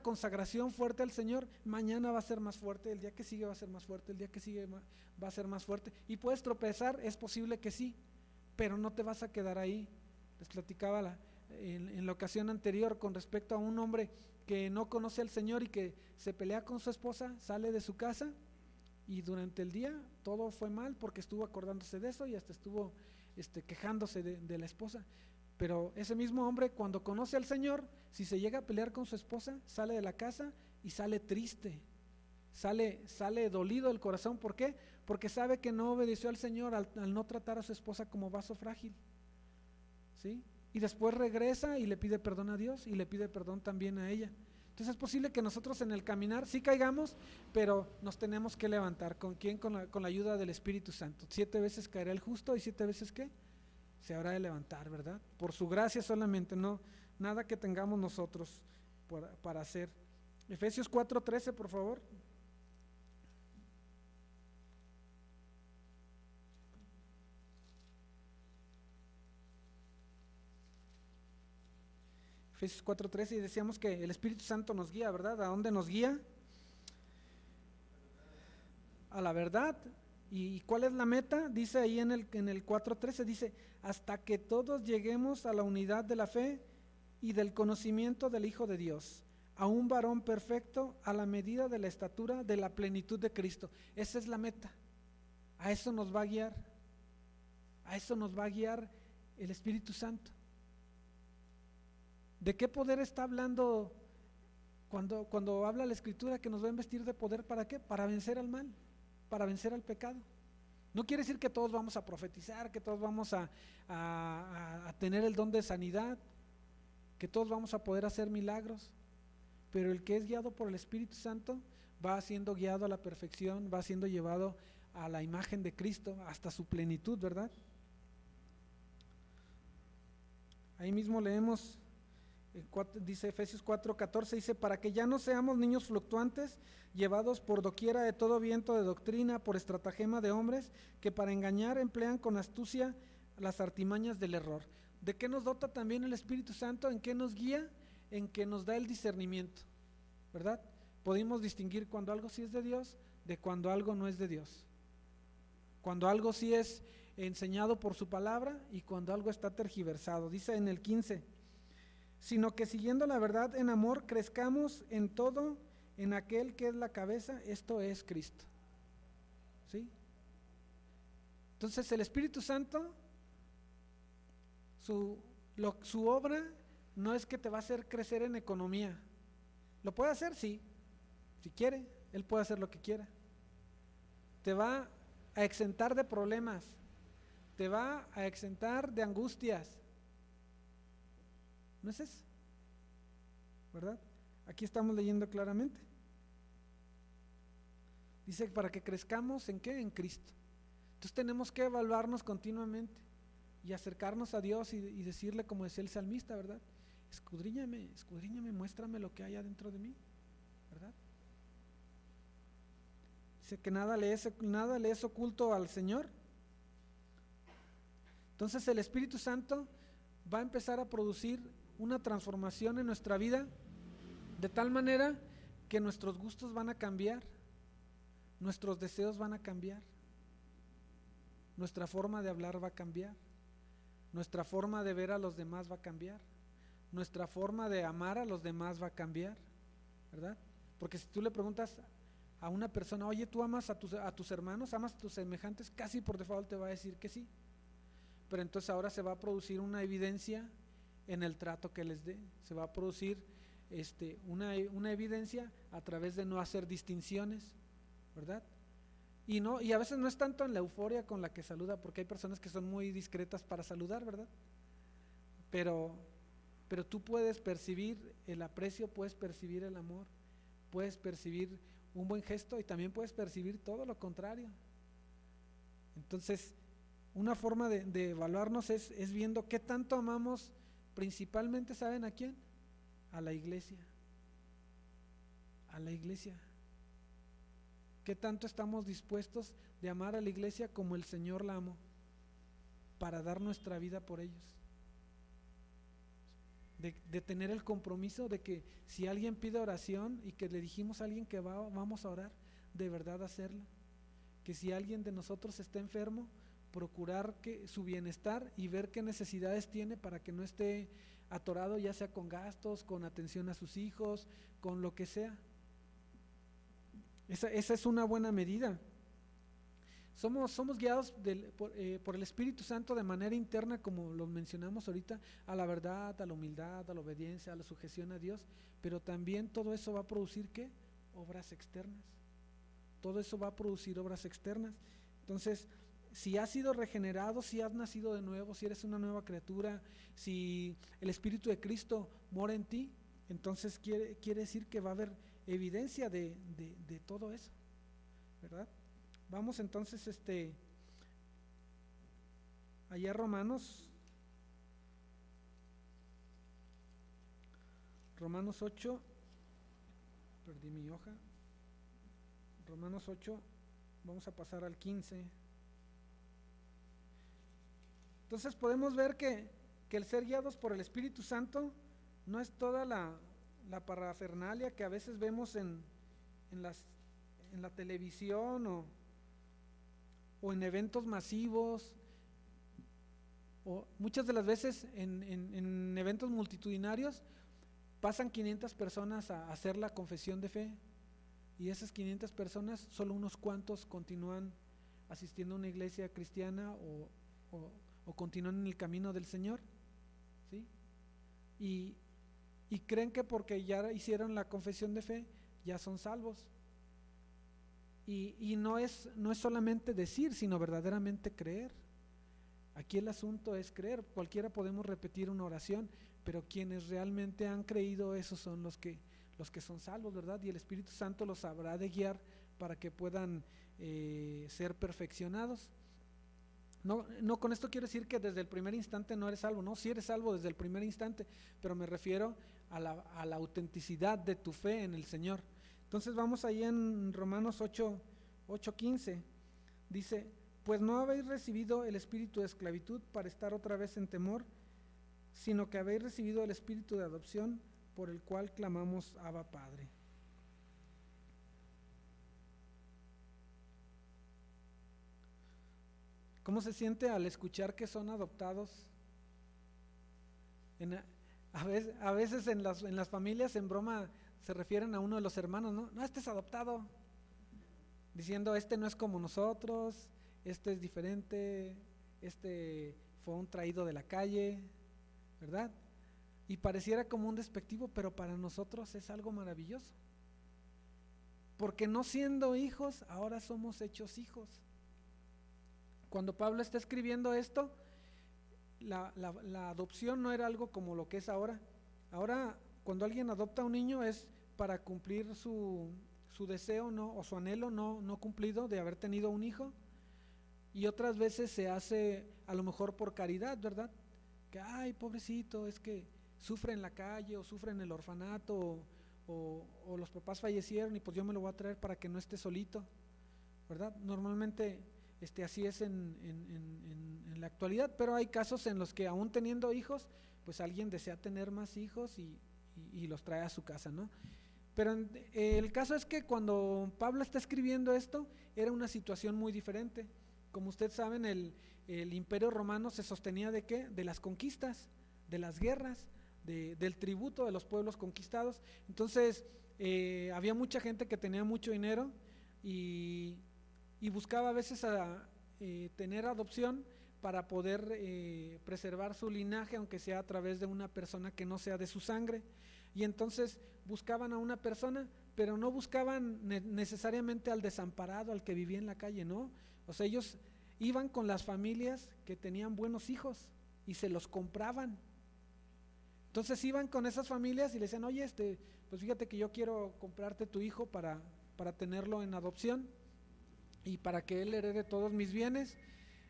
consagración fuerte al Señor, mañana va a ser más fuerte, el día que sigue va a ser más fuerte, el día que sigue va a ser más fuerte. Y puedes tropezar, es posible que sí, pero no te vas a quedar ahí. Les platicaba en la ocasión anterior con respecto a un hombre que no conoce al Señor y que se pelea con su esposa, sale de su casa y durante el día todo fue mal porque estuvo acordándose de eso y hasta estuvo quejándose de la esposa. Pero ese mismo hombre, cuando conoce al Señor, si se llega a pelear con su esposa, sale de la casa y sale triste, sale dolido el corazón. ¿Por qué? Porque sabe que no obedeció al Señor al no tratar a su esposa como vaso frágil, ¿sí? Y después regresa y le pide perdón a Dios y le pide perdón también a ella. Entonces es posible que nosotros en el caminar sí caigamos, pero nos tenemos que levantar. ¿Con quién? Con la ayuda del Espíritu Santo. 7 veces caerá el justo y 7 veces ¿qué? Se habrá de levantar, ¿verdad? Por su gracia solamente, no nada que tengamos nosotros para hacer. Efesios 4:13, por favor. Efesios 4:13, y decíamos que el Espíritu Santo nos guía, ¿verdad? ¿A dónde nos guía? A la verdad. ¿Y cuál es la meta? Dice ahí en el 4:13, dice, hasta que todos lleguemos a la unidad de la fe y del conocimiento del Hijo de Dios, a un varón perfecto a la medida de la estatura de la plenitud de Cristo. Esa es la meta. A eso nos va a guiar. A eso nos va a guiar el Espíritu Santo. ¿De qué poder está hablando cuando habla la Escritura que nos va a investir de poder? ¿Para qué? Para vencer al mal, para vencer al pecado. No quiere decir que todos vamos a profetizar, que todos vamos a tener el don de sanidad, que todos vamos a poder hacer milagros, pero el que es guiado por el Espíritu Santo va siendo guiado a la perfección, va siendo llevado a la imagen de Cristo hasta su plenitud, ¿verdad? Ahí mismo leemos, dice Efesios 4:14, dice, para que ya no seamos niños fluctuantes, llevados por doquiera de todo viento de doctrina, por estratagema de hombres, que para engañar emplean con astucia las artimañas del error. ¿De qué nos dota también el Espíritu Santo? ¿En qué nos guía? En que nos da el discernimiento, ¿verdad? Podemos distinguir cuando algo sí es de Dios de cuando algo no es de Dios, cuando algo sí es enseñado por su palabra y cuando algo está tergiversado. Dice en el 15, sino que siguiendo la verdad en amor crezcamos en todo en aquel que es la cabeza, esto es Cristo, ¿sí? Entonces el Espíritu Santo, su obra no es que te va a hacer crecer en economía. Lo puede hacer, sí, si quiere, Él puede hacer lo que quiera. Te va a exentar de problemas, te va a exentar de angustias. ¿No es eso? ¿Verdad? Aquí estamos leyendo claramente. Dice para que crezcamos ¿en qué? En Cristo. Entonces tenemos que evaluarnos continuamente y acercarnos a Dios y decirle, como decía el salmista, ¿verdad? Escudriñame, muéstrame lo que hay adentro de mí, ¿verdad? Dice que nada le es oculto al Señor. Entonces el Espíritu Santo va a empezar a producir una transformación en nuestra vida de tal manera que nuestros gustos van a cambiar, nuestros deseos van a cambiar, nuestra forma de hablar va a cambiar, nuestra forma de ver a los demás va a cambiar, nuestra forma de amar a los demás va a cambiar, ¿verdad? Porque si tú le preguntas a una persona, oye, ¿tú amas a tus hermanos, amas a tus semejantes? Casi por default te va a decir que sí. Pero entonces ahora se va a producir una evidencia en el trato que les dé, se va a producir una evidencia a través de no hacer distinciones, ¿verdad? Y a veces no es tanto en la euforia con la que saluda, porque hay personas que son muy discretas para saludar, ¿verdad? Pero tú puedes percibir el aprecio, puedes percibir el amor, puedes percibir un buen gesto y también puedes percibir todo lo contrario. Entonces, una forma de evaluarnos es viendo qué tanto amamos, principalmente, ¿saben a quién? A la iglesia. A la iglesia. ¿Qué tanto estamos dispuestos de amar a la iglesia como el Señor la amó, para dar nuestra vida por ellos? De tener el compromiso de que si alguien pide oración y que le dijimos a alguien que vamos a orar, de verdad hacerlo. Que si alguien de nosotros está enfermo, procurar que su bienestar y ver qué necesidades tiene para que no esté atorado, ya sea con gastos, con atención a sus hijos, con lo que sea. Esa es una buena medida. Somos guiados por el Espíritu Santo de manera interna, como lo mencionamos ahorita, a la verdad, a la humildad, a la obediencia, a la sujeción a Dios, pero también todo eso va a producir ¿qué? Obras externas. Todo eso va a producir obras externas. Entonces, si has sido regenerado, si has nacido de nuevo, si eres una nueva criatura, si el Espíritu de Cristo mora en ti, entonces quiere decir que va a haber evidencia de todo eso, ¿verdad? Vamos entonces allá Romanos 8, perdí mi hoja. Romanos 8, vamos a pasar al 15. Entonces podemos ver que el ser guiados por el Espíritu Santo no es toda la parafernalia que a veces vemos en la televisión o en eventos masivos, o muchas de las veces en eventos multitudinarios pasan 500 personas a hacer la confesión de fe, y esas 500 personas, solo unos cuantos continúan asistiendo a una iglesia cristiana o continúan en el camino del Señor, ¿sí? Y creen que porque ya hicieron la confesión de fe ya son salvos. Y no es solamente decir, sino verdaderamente creer. Aquí el asunto es creer. Cualquiera podemos repetir una oración, pero quienes realmente han creído, esos son los que son salvos, ¿verdad? Y el Espíritu Santo los habrá de guiar para que puedan ser perfeccionados. No con esto quiero decir que desde el primer instante no eres salvo, no, sí eres salvo desde el primer instante, pero me refiero a la autenticidad de tu fe en el Señor. Entonces vamos ahí en Romanos 8:15, dice: pues no habéis recibido el espíritu de esclavitud para estar otra vez en temor, sino que habéis recibido el espíritu de adopción, por el cual clamamos Abba Padre. ¿Cómo se siente al escuchar que son adoptados? A veces en las familias en broma se refieren a uno de los hermanos, no, este es adoptado, diciendo este no es como nosotros, este es diferente, este fue un traído de la calle, ¿verdad? Y pareciera como un despectivo, pero para nosotros es algo maravilloso, porque no siendo hijos, ahora somos hechos hijos. Cuando Pablo está escribiendo esto, la adopción no era algo como lo que es ahora. Ahora, cuando alguien adopta a un niño es para cumplir su deseo, ¿no? O su anhelo no cumplido de haber tenido un hijo, y otras veces se hace a lo mejor por caridad, ¿verdad? Que ay, pobrecito, es que sufre en la calle o sufre en el orfanato o los papás fallecieron y pues yo me lo voy a traer para que no esté solito, ¿verdad? Normalmente así es en la actualidad, pero hay casos en los que aún teniendo hijos, pues alguien desea tener más hijos y los trae a su casa, ¿no? Pero el caso es que cuando Pablo está escribiendo esto, era una situación muy diferente. Como ustedes saben, el imperio romano se sostenía ¿de qué? De las conquistas, de las guerras, del tributo de los pueblos conquistados. Entonces, había mucha gente que tenía mucho dinero y, y buscaba a veces tener adopción para poder preservar su linaje, aunque sea a través de una persona que no sea de su sangre. Y entonces buscaban a una persona, pero no buscaban necesariamente al desamparado, al que vivía en la calle, no. O sea, ellos iban con las familias que tenían buenos hijos y se los compraban. Entonces iban con esas familias y le decían, oye, pues fíjate que yo quiero comprarte tu hijo para tenerlo en adopción y para que él herede todos mis bienes.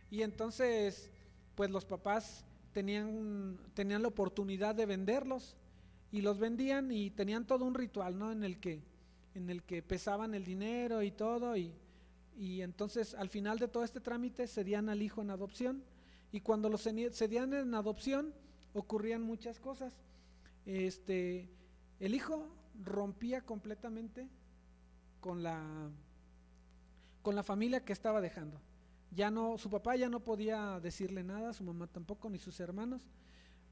Y entonces, pues los papás tenían la oportunidad de venderlos y los vendían y tenían todo un ritual, ¿no? En el que pesaban el dinero y todo y entonces al final de todo este trámite cedían al hijo en adopción y cuando lo cedían en adopción ocurrían muchas cosas. El hijo rompía completamente con la familia que estaba dejando. Ya no, su papá ya no podía decirle nada, su mamá tampoco, ni sus hermanos.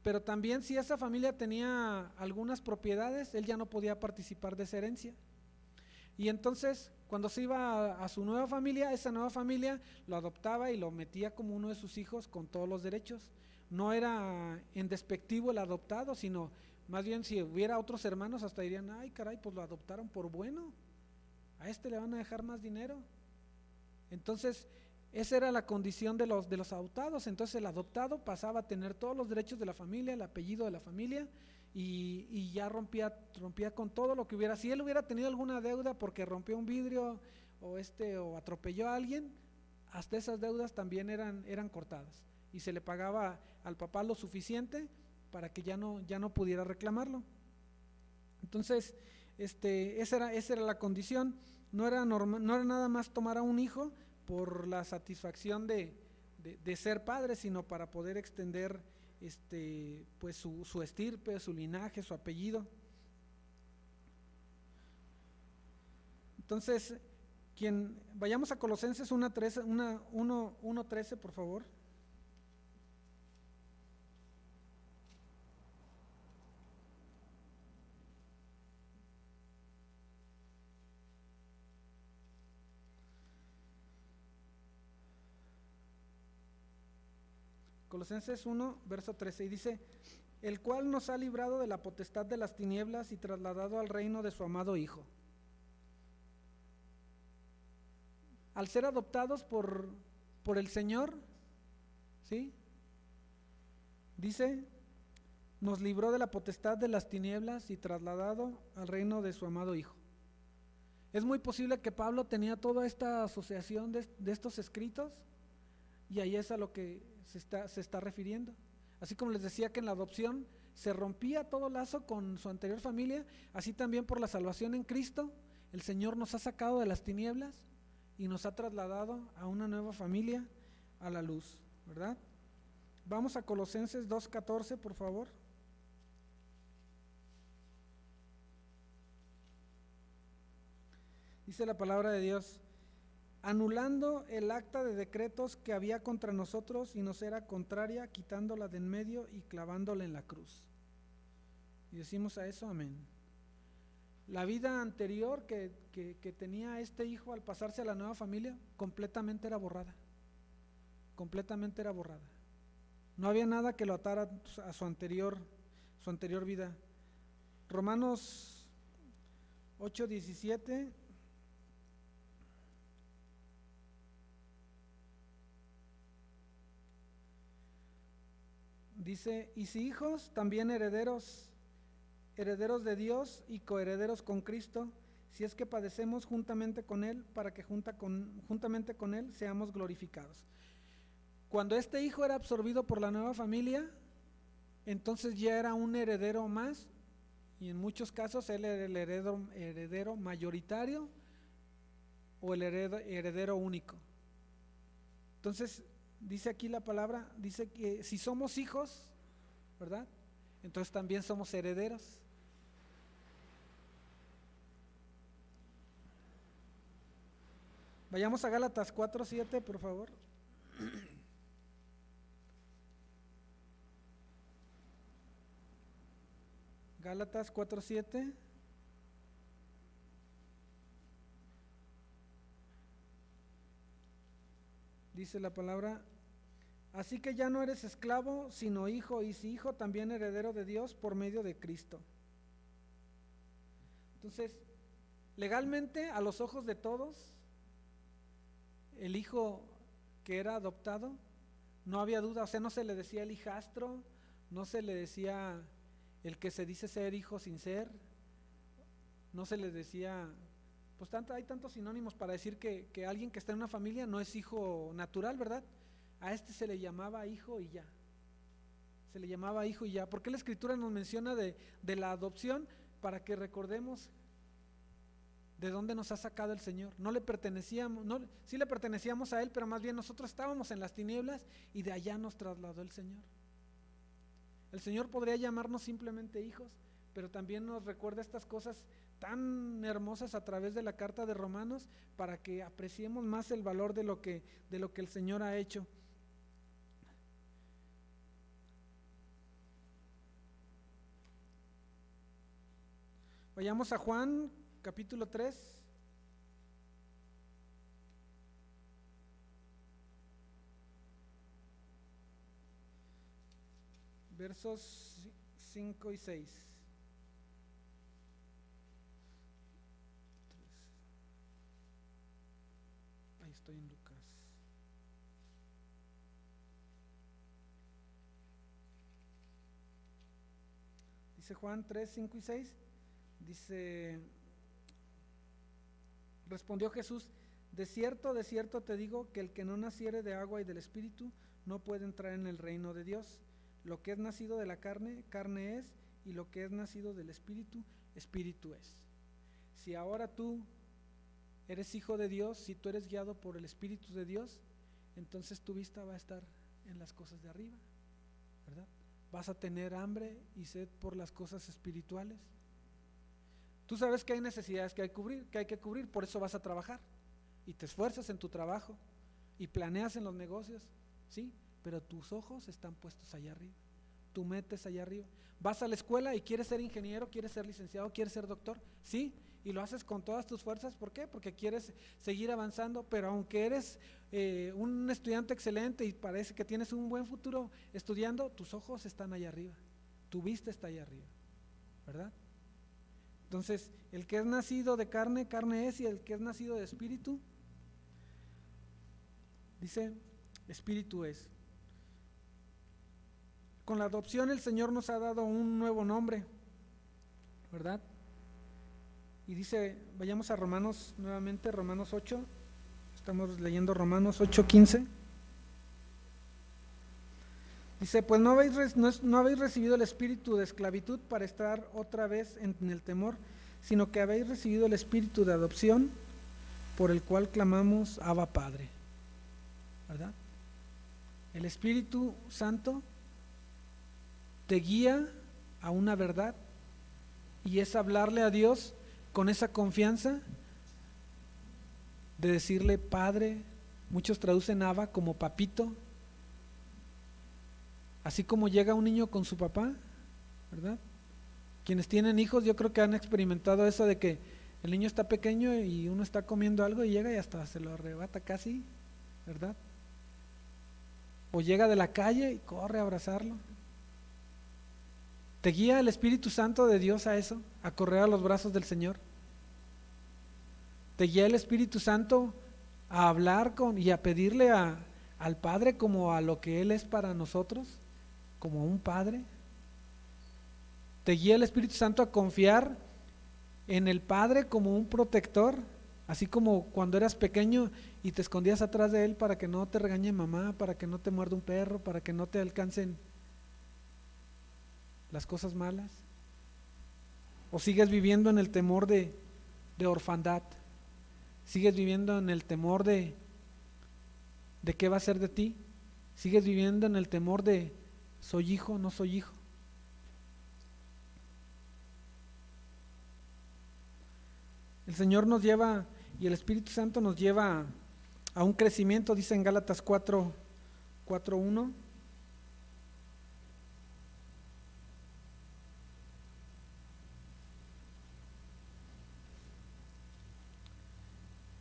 Pero también si esa familia tenía algunas propiedades, él ya no podía participar de esa herencia. Y entonces, cuando se iba a su nueva familia, esa nueva familia lo adoptaba y lo metía como uno de sus hijos con todos los derechos. No era en despectivo el adoptado, sino más bien si hubiera otros hermanos hasta dirían, ay caray, pues lo adoptaron por bueno, a este le van a dejar más dinero. Entonces, esa era la condición de los adoptados. Entonces el adoptado pasaba a tener todos los derechos de la familia, el apellido de la familia y ya rompía con todo lo que hubiera. Si él hubiera tenido alguna deuda porque rompió un vidrio o atropelló a alguien, hasta esas deudas también eran cortadas y se le pagaba al papá lo suficiente para que ya no pudiera reclamarlo. Entonces, esa era la condición. No era nada más tomar a un hijo por la satisfacción de ser padre, sino para poder extender pues su estirpe, su linaje, su apellido. Entonces, vayamos a Colosenses 1:13, por favor. Colosenses 1, verso 13, y dice, el cual nos ha librado de la potestad de las tinieblas y trasladado al reino de su amado Hijo. Al ser adoptados por el Señor, ¿sí? Dice, nos libró de la potestad de las tinieblas y trasladado al reino de su amado Hijo. Es muy posible que Pablo tenía toda esta asociación de estos escritos y ahí es a lo que se está refiriendo. Así como les decía que en la adopción se rompía todo lazo con su anterior familia, así también por la salvación en Cristo, el Señor nos ha sacado de las tinieblas y nos ha trasladado a una nueva familia, a la luz, ¿verdad? Vamos a Colosenses 2:14, por favor. Dice la palabra de Dios, anulando el acta de decretos que había contra nosotros y nos era contraria, quitándola de en medio y clavándola en la cruz. Y decimos a eso amén. La vida anterior que tenía este hijo al pasarse a la nueva familia, completamente era borrada. Completamente era borrada. No había nada que lo atara a su anterior vida. Romanos 8:17. Dice, y si hijos, también herederos de Dios y coherederos con Cristo, si es que padecemos juntamente con Él, para que juntamente con Él seamos glorificados. Cuando este hijo era absorbido por la nueva familia, entonces ya era un heredero más, y en muchos casos él era el heredero mayoritario o el heredero único. Entonces, dice aquí la palabra, dice que si somos hijos, ¿verdad? Entonces también somos herederos. Vayamos a Gálatas 4:7, por favor. Gálatas 4:7. dice la palabra: así que ya no eres esclavo, sino hijo, y si hijo, también heredero de Dios por medio de Cristo. Entonces, legalmente, a los ojos de todos, el hijo que era adoptado, no había duda, o sea, no se le decía el hijastro, no se le decía el que se dice ser hijo sin ser, no se le decía, pues hay tantos sinónimos para decir que alguien que está en una familia no es hijo natural, ¿verdad? A este se le llamaba hijo y ya, se le llamaba hijo y ya. ¿Por qué la Escritura nos menciona de la adopción? Para que recordemos de dónde nos ha sacado el Señor. No le pertenecíamos, no, sí le pertenecíamos a Él, pero más bien nosotros estábamos en las tinieblas y de allá nos trasladó el Señor. El Señor podría llamarnos simplemente hijos, pero también nos recuerda estas cosas tan hermosas a través de la carta de Romanos, para que apreciemos más el valor de lo que el Señor ha hecho. Vayamos a Juan capítulo 3. Versos 5 y 6. Ahí estoy en Lucas. Dice Juan 3, 5 y 6. Dice: respondió Jesús: de cierto te digo que el que no naciere de agua y del Espíritu no puede entrar en el reino de Dios. Lo que es nacido de la carne, carne es, y lo que es nacido del Espíritu, Espíritu es. Si ahora tú eres hijo de Dios, si tú eres guiado por el Espíritu de Dios, entonces tu vista va a estar en las cosas de arriba, ¿verdad? Vas a tener hambre y sed por las cosas espirituales. Tú sabes que hay necesidades que hay que cubrir, por eso vas a trabajar y te esfuerzas en tu trabajo y planeas en los negocios, ¿sí? Pero tus ojos están puestos allá arriba, tu meta es allá arriba. Vas a la escuela y quieres ser ingeniero, quieres ser licenciado, quieres ser doctor, ¿sí? Y lo haces con todas tus fuerzas. ¿Por qué? Porque quieres seguir avanzando, pero aunque eres un estudiante excelente y parece que tienes un buen futuro estudiando, tus ojos están allá arriba, tu vista está allá arriba, ¿verdad? Entonces, el que es nacido de carne, carne es, y el que es nacido de espíritu, dice, espíritu es. Con la adopción el Señor nos ha dado un nuevo nombre, ¿verdad? Y dice, vayamos a Romanos nuevamente, Romanos 8, estamos leyendo Romanos 8:15. Dice: pues no habéis recibido el espíritu de esclavitud para estar otra vez en el temor, sino que habéis recibido el espíritu de adopción, por el cual clamamos: Abba, Padre, ¿verdad? El Espíritu Santo te guía a una verdad, y es hablarle a Dios con esa confianza de decirle Padre. Muchos traducen Abba como papito, así como llega un niño con su papá, ¿verdad? Quienes tienen hijos yo creo que han experimentado eso de que el niño está pequeño y uno está comiendo algo y llega y hasta se lo arrebata casi, ¿verdad? O llega de la calle y corre a abrazarlo. ¿Te guía el Espíritu Santo de Dios a eso? A correr a los brazos del Señor. ¿Te guía el Espíritu Santo a hablar y a pedirle al Padre como a lo que Él es para nosotros, como un Padre? ¿Te guía el Espíritu Santo a confiar en el Padre como un protector? Así como cuando eras pequeño y te escondías atrás de Él para que no te regañe mamá, para que no te muerda un perro, para que no te alcancen las cosas malas. ¿O sigues viviendo en el temor de orfandad? ¿Sigues viviendo en el temor de qué va a ser de ti? ¿Sigues viviendo en el temor de soy hijo, no soy hijo? El Señor nos lleva, y el Espíritu Santo nos lleva a un crecimiento, dice en Gálatas 4:1.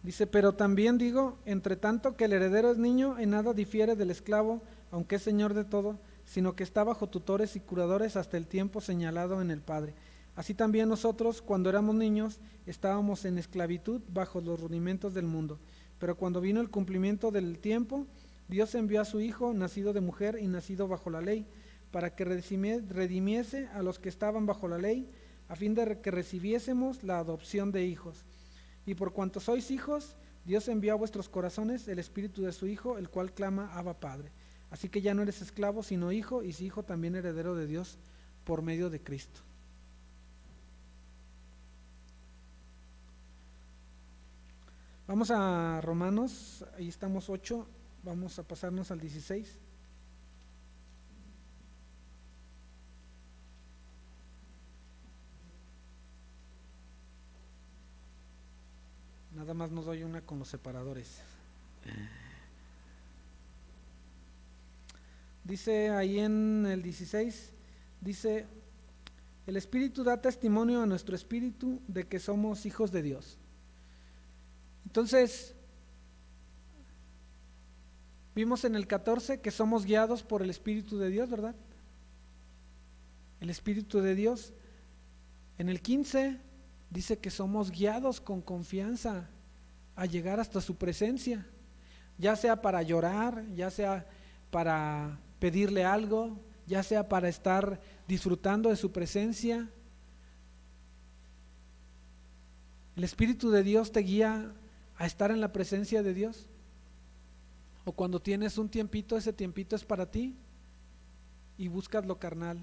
Dice, pero también digo, entre tanto que el heredero es niño, en nada difiere del esclavo, aunque es señor de todo, sino que está bajo tutores y curadores hasta el tiempo señalado en el Padre. Así también nosotros, cuando éramos niños, estábamos en esclavitud bajo los rudimentos del mundo. Pero cuando vino el cumplimiento del tiempo, Dios envió a su Hijo, nacido de mujer y nacido bajo la ley, para que redimiese a los que estaban bajo la ley, a fin de que recibiésemos la adopción de hijos. Y por cuanto sois hijos, Dios envió a vuestros corazones el Espíritu de su Hijo, el cual clama, Abba, Padre. Así que ya no eres esclavo, sino hijo, y si hijo, también heredero de Dios por medio de Cristo. Vamos a Romanos, ahí estamos 8, vamos a pasarnos al 16. Nada más nos doy una con los separadores. Dice ahí en el 16, dice, el Espíritu da testimonio a nuestro espíritu de que somos hijos de Dios. Entonces, vimos en el 14 que somos guiados por el Espíritu de Dios, ¿verdad? El Espíritu de Dios. En el 15 dice que somos guiados con confianza a llegar hasta su presencia, ya sea para llorar, ya sea para pedirle algo, ya sea para estar disfrutando de su presencia. El Espíritu de Dios te guía a estar en la presencia de Dios. O cuando tienes un tiempito, ese tiempito es para ti y buscas lo carnal.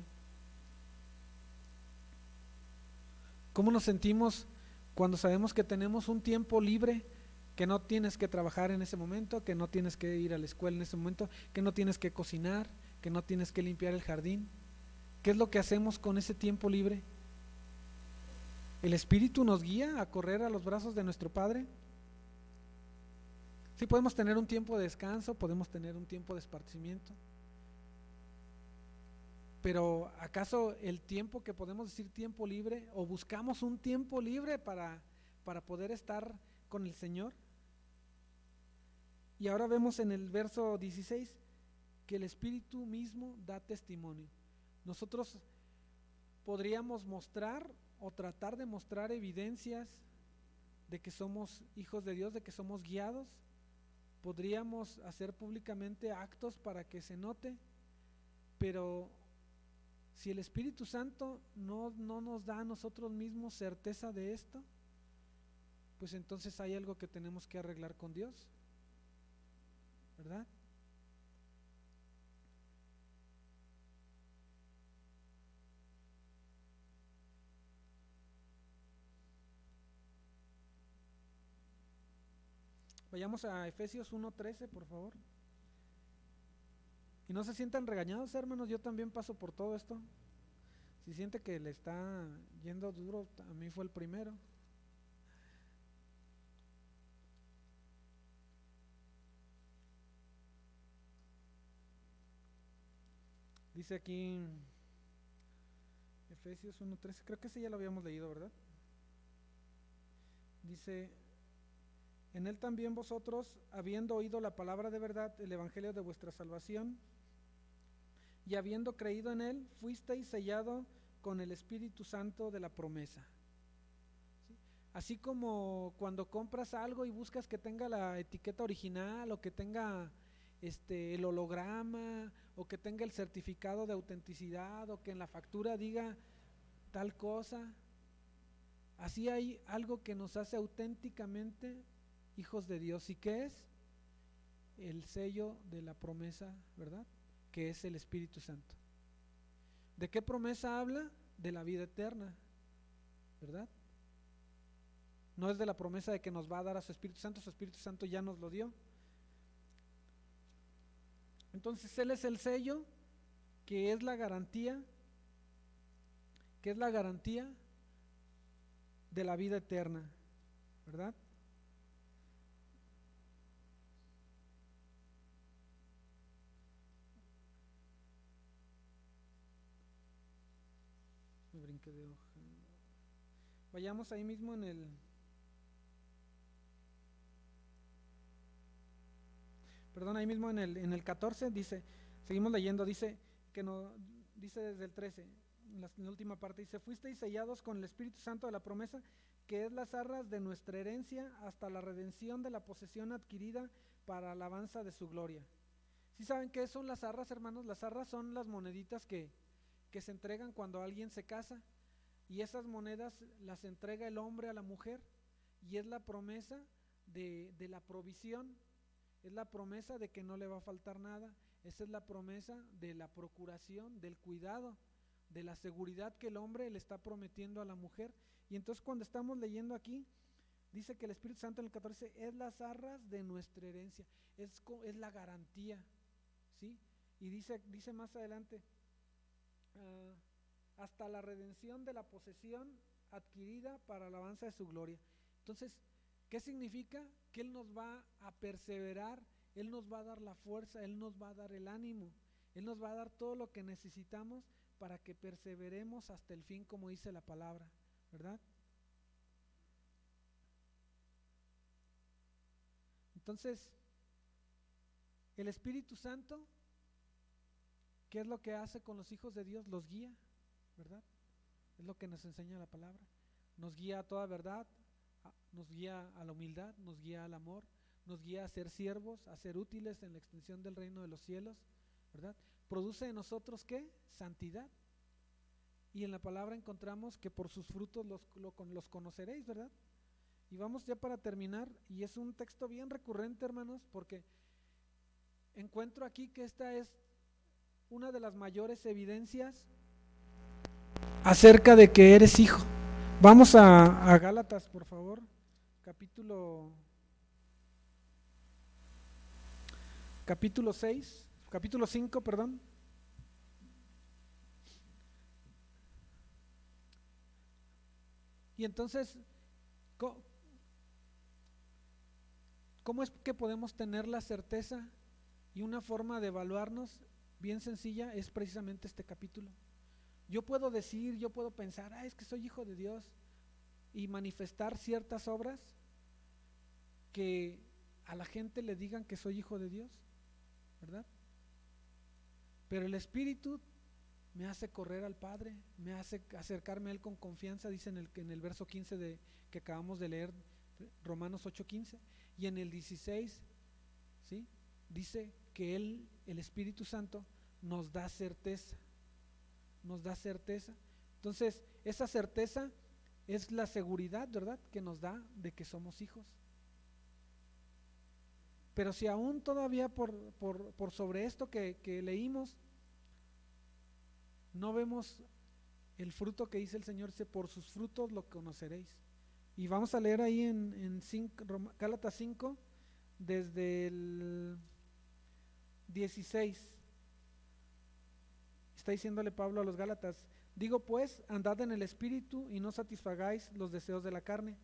¿Cómo nos sentimos cuando sabemos que tenemos un tiempo libre, que no tienes que trabajar en ese momento, que no tienes que ir a la escuela en ese momento, que no tienes que cocinar, que no tienes que limpiar el jardín? ¿Qué es lo que hacemos con ese tiempo libre? ¿El Espíritu nos guía a correr a los brazos de nuestro Padre? Sí, podemos tener un tiempo de descanso, podemos tener un tiempo de esparcimiento, pero ¿acaso el tiempo que podemos decir tiempo libre, o buscamos un tiempo libre para poder estar con el Señor? Y ahora vemos en el verso 16 que el Espíritu mismo da testimonio. Nosotros podríamos mostrar o tratar de mostrar evidencias de que somos hijos de Dios, de que somos guiados. Podríamos hacer públicamente actos para que se note, pero si el Espíritu Santo no nos da a nosotros mismos certeza de esto, pues entonces hay algo que tenemos que arreglar con Dios, ¿verdad? Vayamos a Efesios 1:13, por favor. Y no se sientan regañados, hermanos, yo también paso por todo esto. Si siente que le está yendo duro, a mí fue el primero. Dice aquí Efesios 1:13, creo que ese ya lo habíamos leído, ¿verdad? Dice, en él también vosotros, habiendo oído la palabra de verdad, el evangelio de vuestra salvación, y habiendo creído en él, fuisteis sellado con el Espíritu Santo de la promesa. ¿Sí? Así como cuando compras algo y buscas que tenga la etiqueta original, o que tenga el holograma, o que tenga el certificado de autenticidad, o que en la factura diga tal cosa, así hay algo que nos hace auténticamente hijos de Dios. ¿Y qué es? El sello de la promesa, ¿verdad? Que es el Espíritu Santo. ¿De qué promesa habla? De la vida eterna, ¿verdad? No es de la promesa de que nos va a dar a su Espíritu Santo ya nos lo dio. Entonces Él es el sello, que es la garantía, de la vida eterna, ¿verdad? Me brinqué de hoja. Vayamos ahí mismo en el perdón, ahí mismo en el 14 dice, seguimos leyendo, dice que no, dice desde el 13, en la última parte, dice, fuisteis sellados con el Espíritu Santo de la promesa, que es las arras de nuestra herencia hasta la redención de la posesión adquirida para alabanza de su gloria. ¿Sí saben qué son las arras, hermanos? Las arras son las moneditas que se entregan cuando alguien se casa, y esas monedas las entrega el hombre a la mujer, y es la promesa de la provisión, es la promesa de que no le va a faltar nada, esa es la promesa de la procuración, del cuidado, de la seguridad que el hombre le está prometiendo a la mujer. Y entonces cuando estamos leyendo aquí, dice que el Espíritu Santo en el 14 es las arras de nuestra herencia, es la garantía, ¿sí? Y dice más adelante, hasta la redención de la posesión adquirida para alabanza de su gloria. Entonces, ¿qué significa? Que Él nos va a perseverar, Él nos va a dar la fuerza, Él nos va a dar el ánimo, Él nos va a dar todo lo que necesitamos para que perseveremos hasta el fin, como dice la palabra, ¿verdad? Entonces, el Espíritu Santo, ¿qué es lo que hace con los hijos de Dios? Los guía, ¿verdad? Es lo que nos enseña la palabra. Nos guía a toda verdad, nos guía a la humildad, nos guía al amor, nos guía a ser siervos, a ser útiles en la extensión del reino de los cielos, ¿verdad? Produce en nosotros, ¿qué? Santidad. Y en la palabra encontramos que por sus frutos los conoceréis, ¿verdad? Y vamos ya para terminar, y es un texto bien recurrente, hermanos, porque encuentro aquí que esta es una de las mayores evidencias acerca de que eres hijo. Vamos a Gálatas, por favor, capítulo 5, perdón. Y entonces, ¿cómo es que podemos tener la certeza? Y una forma de evaluarnos bien sencilla es precisamente este capítulo. Yo puedo decir, yo puedo pensar, es que soy hijo de Dios, y manifestar ciertas obras que a la gente le digan que soy hijo de Dios, ¿verdad? Pero el Espíritu me hace correr al Padre, me hace acercarme a Él con confianza, dice en el verso 15 que acabamos de leer, Romanos 8:15, y en el 16, ¿sí? Dice que Él, el Espíritu Santo, nos da certeza. Entonces, esa certeza es la seguridad, ¿verdad?, que nos da de que somos hijos. Pero si aún todavía por sobre esto que leímos, no vemos el fruto que dice el Señor, dice, por sus frutos lo conoceréis. Y vamos a leer ahí en Gálatas 5, desde el 16. Está diciéndole Pablo a los Gálatas: digo pues, andad en el Espíritu y no satisfagáis los deseos de la carne,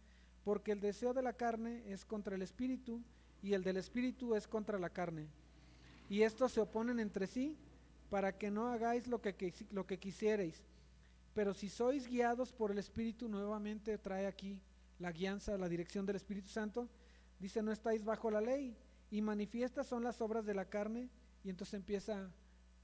porque el deseo de la carne es contra el Espíritu y el del Espíritu es contra la carne, y estos se oponen entre sí, para que no hagáis lo que quisierais. Pero si sois guiados por el Espíritu, nuevamente trae aquí la guianza, la dirección del Espíritu Santo, dice, no estáis bajo la ley, y manifiestas son las obras de la carne, y entonces empieza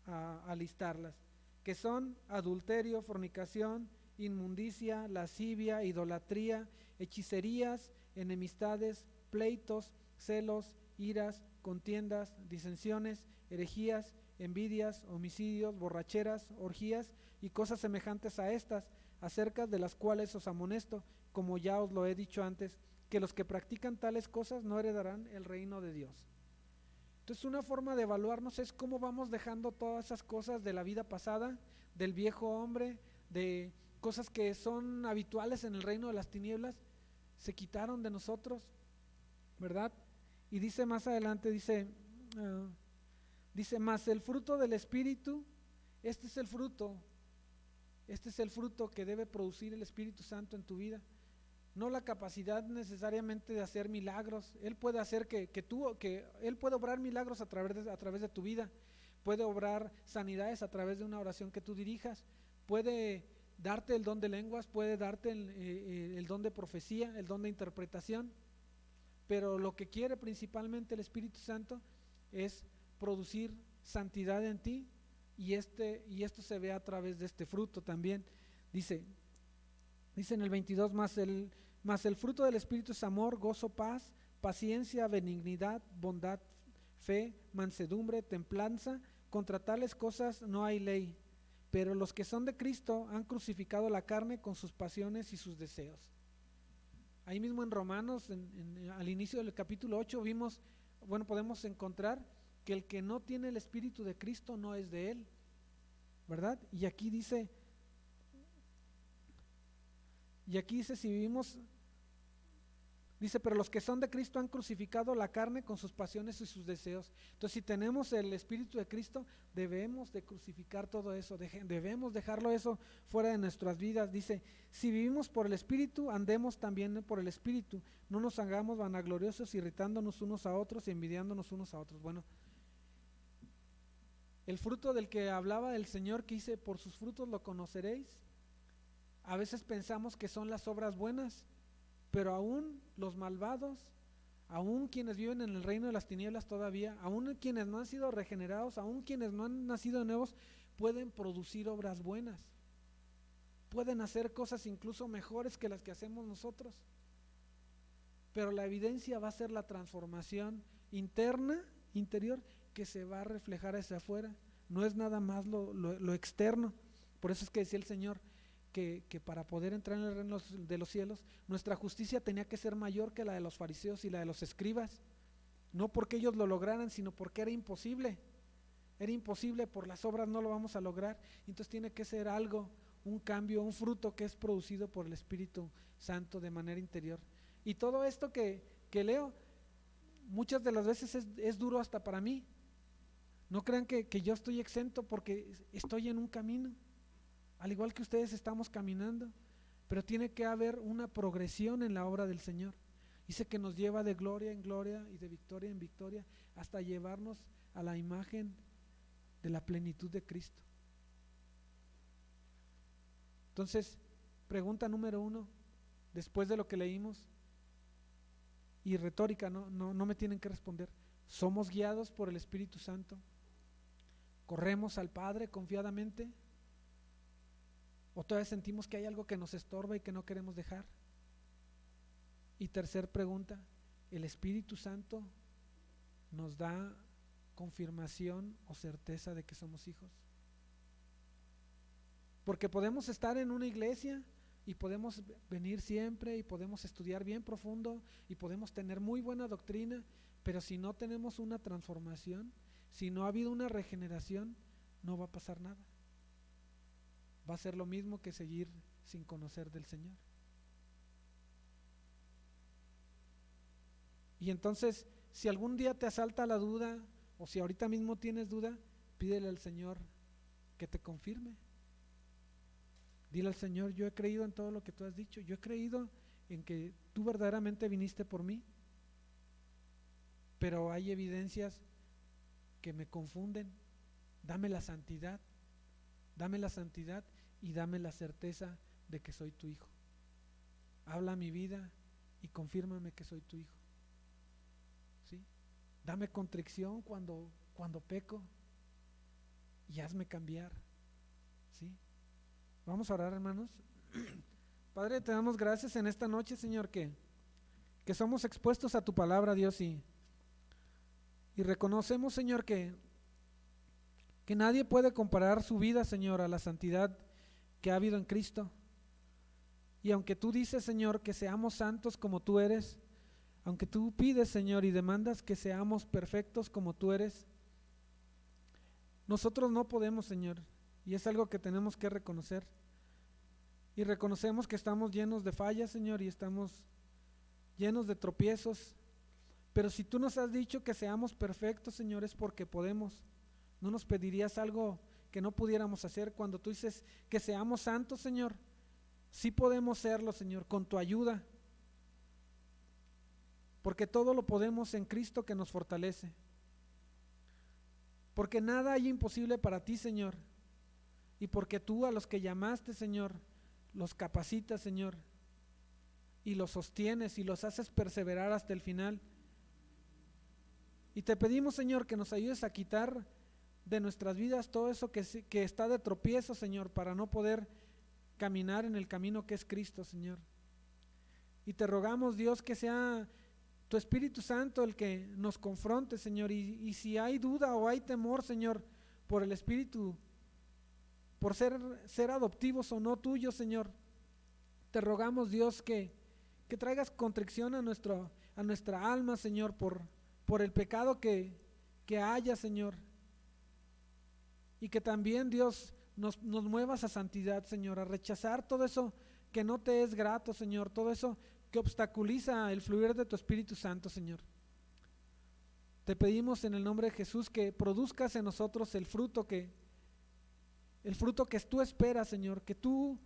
a listarlas, que son adulterio, fornicación, inmundicia, lascivia, idolatría, hechicerías, enemistades, pleitos, celos, iras, contiendas, disensiones, herejías, envidias, homicidios, borracheras, orgías y cosas semejantes a estas, acerca de las cuales os amonesto, como ya os lo he dicho antes, que los que practican tales cosas no heredarán el reino de Dios. Entonces, una forma de evaluarnos es cómo vamos dejando todas esas cosas de la vida pasada, del viejo hombre, de cosas que son habituales en el reino de las tinieblas, se quitaron de nosotros, ¿verdad? Y dice más adelante, dice, más el fruto del Espíritu, este es el fruto que debe producir el Espíritu Santo en tu vida. No la capacidad necesariamente de hacer milagros. Él puede hacer que Él puede obrar milagros a través de tu vida, puede obrar sanidades a través de una oración que tú dirijas, puede darte el don de lenguas, puede darte el don de profecía, el don de interpretación, pero lo que quiere principalmente el Espíritu Santo es producir santidad en ti, y esto se ve a través de este fruto también. Dice en el 22, más el fruto del Espíritu es amor, gozo, paz, paciencia, benignidad, bondad, fe, mansedumbre, templanza. Contra tales cosas no hay ley. Pero los que son de Cristo han crucificado la carne con sus pasiones y sus deseos. Ahí mismo en Romanos, al inicio del capítulo 8, podemos encontrar que el que no tiene el Espíritu de Cristo no es de él, ¿verdad? Y aquí dice, si vivimos, dice, pero los que son de Cristo han crucificado la carne con sus pasiones y sus deseos. Entonces, si tenemos el Espíritu de Cristo, debemos de crucificar todo eso, debemos dejarlo eso fuera de nuestras vidas. Dice, si vivimos por el Espíritu, andemos también por el Espíritu, no nos hagamos vanagloriosos, irritándonos unos a otros y envidiándonos unos a otros. Bueno, el fruto del que hablaba el Señor, que dice, por sus frutos lo conoceréis. A veces pensamos que son las obras buenas, pero aún los malvados, aún quienes viven en el reino de las tinieblas todavía, aún quienes no han sido regenerados, aún quienes no han nacido de nuevos, pueden producir obras buenas, pueden hacer cosas incluso mejores que las que hacemos nosotros, pero la evidencia va a ser la transformación interna, interior, que se va a reflejar hacia afuera, no es nada más lo externo. Por eso es que decía el Señor que para poder entrar en el reino de los cielos, nuestra justicia tenía que ser mayor que la de los fariseos y la de los escribas, no porque ellos lo lograran, sino porque era imposible, por las obras no lo vamos a lograr. Entonces tiene que ser algo, un cambio, un fruto que es producido por el Espíritu Santo de manera interior. Y todo esto que leo, muchas de las veces es duro hasta para mí. No crean que yo estoy exento, porque estoy en un camino, al igual que ustedes estamos caminando, pero tiene que haber una progresión en la obra del Señor. Dice que nos lleva de gloria en gloria y de victoria en victoria hasta llevarnos a la imagen de la plenitud de Cristo. Entonces, pregunta número 1, después de lo que leímos, y retórica, no me tienen que responder: ¿somos guiados por el Espíritu Santo? ¿Corremos al Padre confiadamente? ¿O todavía sentimos que hay algo que nos estorba y que no queremos dejar? Y tercer pregunta, ¿el Espíritu Santo nos da confirmación o certeza de que somos hijos? Porque podemos estar en una iglesia y podemos venir siempre y podemos estudiar bien profundo y podemos tener muy buena doctrina, pero si no tenemos una transformación, si no ha habido una regeneración, no va a pasar nada. Va a ser lo mismo que seguir sin conocer del Señor. Y entonces, si algún día te asalta la duda, o si ahorita mismo tienes duda, pídele al Señor que te confirme. Dile al Señor: yo he creído en todo lo que tú has dicho, yo he creído en que tú verdaderamente viniste por mí, pero hay evidencias que me confunden. Dame la santidad y dame la certeza de que soy tu hijo. Habla a mi vida y confírmame que soy tu hijo. ¿Sí? Dame contrición cuando peco y hazme cambiar. ¿Sí? Vamos a orar, hermanos. Padre, te damos gracias en esta noche, Señor, que somos expuestos a tu palabra, Dios, y reconocemos, Señor, que nadie puede comparar su vida, Señor, a la santidad que ha habido en Cristo. Y aunque tú dices, Señor, que seamos santos como tú eres, aunque tú pides, Señor, y demandas que seamos perfectos como tú eres, nosotros no podemos, Señor, y es algo que tenemos que reconocer. Y reconocemos que estamos llenos de fallas, Señor, y estamos llenos de tropiezos, pero si tú nos has dicho que seamos perfectos, Señor, es porque podemos. ¿No nos pedirías algo que no pudiéramos hacer? Cuando tú dices que seamos santos, Señor, sí podemos serlo, Señor, con tu ayuda, porque todo lo podemos en Cristo que nos fortalece, porque nada hay imposible para ti, Señor, y porque tú a los que llamaste, Señor, los capacitas, Señor, y los sostienes y los haces perseverar hasta el final. Y te pedimos, Señor, que nos ayudes a quitar de nuestras vidas todo eso que está de tropiezo, Señor, para no poder caminar en el camino que es Cristo, Señor. Y te rogamos, Dios, que sea tu Espíritu Santo el que nos confronte, Señor, y si hay duda o hay temor, Señor, por el Espíritu, por ser adoptivos o no tuyos, Señor, te rogamos, Dios, que traigas contrición a nuestra alma, Señor, por el pecado que haya, Señor, y que también, Dios, nos muevas a santidad, Señor, a rechazar todo eso que no te es grato, Señor, todo eso que obstaculiza el fluir de tu Espíritu Santo, Señor. Te pedimos en el nombre de Jesús que produzcas en nosotros el fruto que tú esperas, Señor, que tú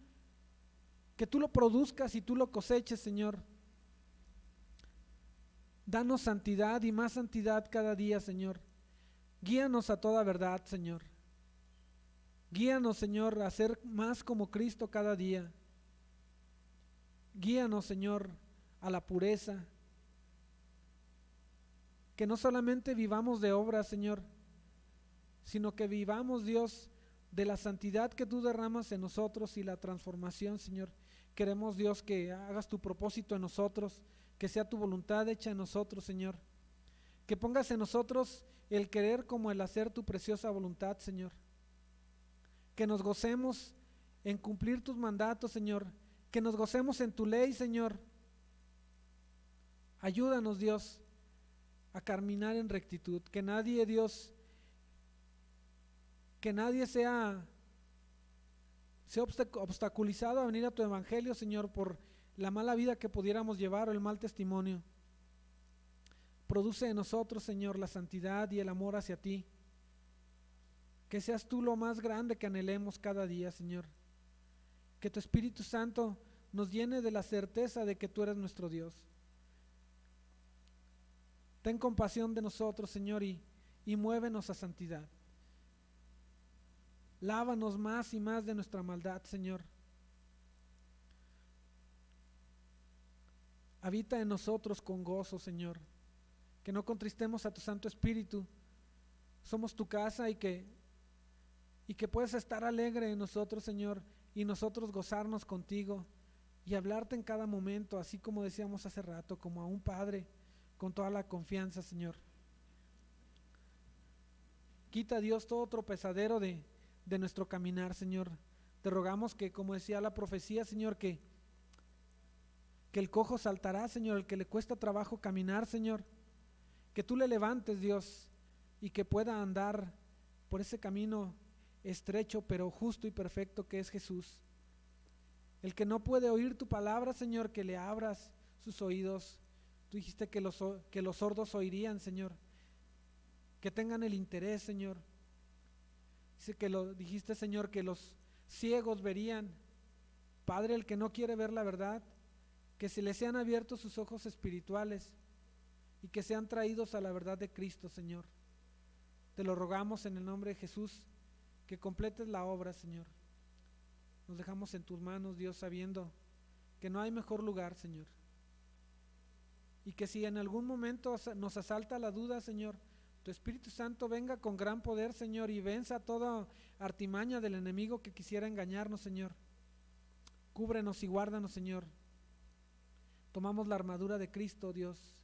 lo produzcas y tú lo coseches, Señor. Danos santidad y más santidad cada día, Señor. Guíanos a toda verdad, Señor. Guíanos, Señor, a ser más como Cristo cada día. Guíanos, Señor, a la pureza. Que no solamente vivamos de obras, Señor, sino que vivamos, Dios, de la santidad que tú derramas en nosotros y la transformación, Señor. Queremos, Dios, que hagas tu propósito en nosotros, que sea tu voluntad hecha en nosotros, Señor. Que pongas en nosotros el querer como el hacer tu preciosa voluntad, Señor. Que nos gocemos en cumplir tus mandatos, Señor. Que nos gocemos en tu ley, Señor. Ayúdanos, Dios, a caminar en rectitud. Que nadie, Dios, que nadie sea obstaculizado a venir a tu evangelio, Señor, por la mala vida que pudiéramos llevar o el mal testimonio. Produce en nosotros, Señor, la santidad y el amor hacia ti. Que seas tú lo más grande que anhelemos cada día, Señor. Que tu Espíritu Santo nos llene de la certeza de que tú eres nuestro Dios. Ten compasión de nosotros, Señor, y muévenos a santidad. Lávanos más y más de nuestra maldad, Señor. Habita en nosotros con gozo, Señor. Que no contristemos a tu Santo Espíritu. Somos tu casa y que puedas estar alegre en nosotros, Señor, y nosotros gozarnos contigo y hablarte en cada momento, así como decíamos hace rato, como a un Padre, con toda la confianza, Señor. Quita, Dios, todo tropezadero de nuestro caminar, Señor. Te rogamos que, como decía la profecía, Señor, que el cojo saltará, Señor, el que le cuesta trabajo caminar, Señor, que tú le levantes, Dios, y que pueda andar por ese camino estrecho pero justo y perfecto que es Jesús. El que no puede oír tu palabra, Señor, que le abras sus oídos. Tú dijiste que los sordos oirían, Señor, que tengan el interés, Señor. Dijiste, Señor, que los ciegos verían. Padre, el que no quiere ver la verdad, que se le sean abiertos sus ojos espirituales y que sean traídos a la verdad de Cristo, Señor. Te lo rogamos en el nombre de Jesús, que completes la obra, Señor. Nos dejamos en tus manos, Dios, sabiendo que no hay mejor lugar, Señor. Y que si en algún momento nos asalta la duda, Señor, tu Espíritu Santo venga con gran poder, Señor, y venza toda artimaña del enemigo que quisiera engañarnos, Señor. Cúbrenos y guárdanos, Señor. Tomamos la armadura de Cristo, Dios.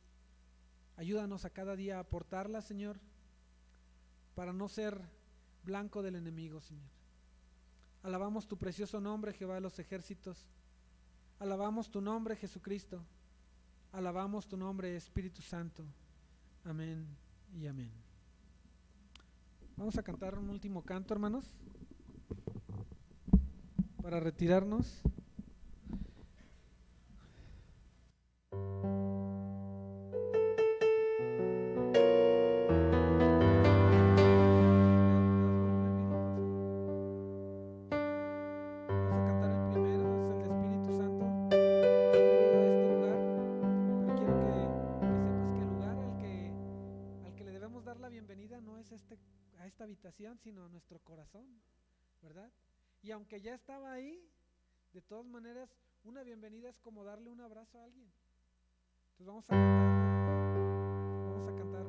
Ayúdanos a cada día a portarla, Señor, para no ser blanco del enemigo, Señor. Alabamos tu precioso nombre, Jehová de los ejércitos. Alabamos tu nombre, Jesucristo. Alabamos tu nombre, Espíritu Santo. Amén y amén. Vamos a cantar un último canto, hermanos, para retirarnos. Habitación, sino nuestro corazón, ¿verdad? Y aunque ya estaba ahí, de todas maneras, una bienvenida es como darle un abrazo a alguien. Entonces vamos a cantar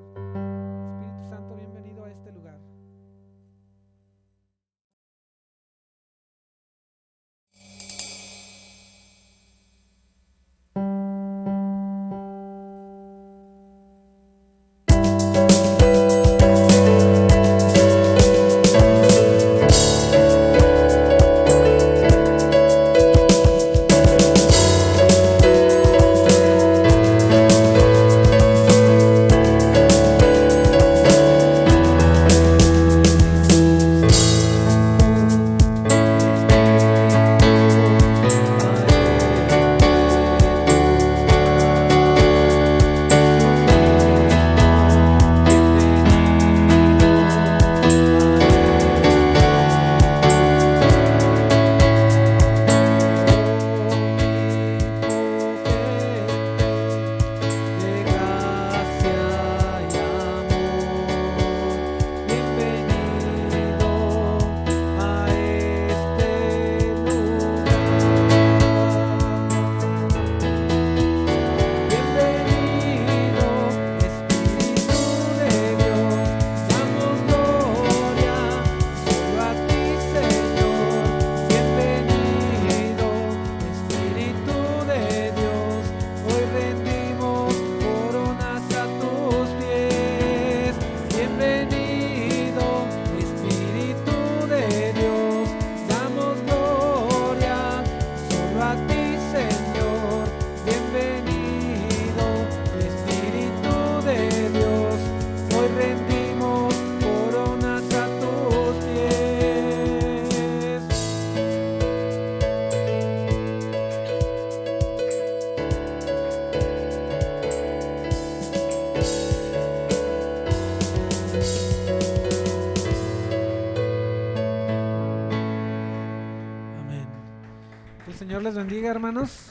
Que el Señor les bendiga, hermanos,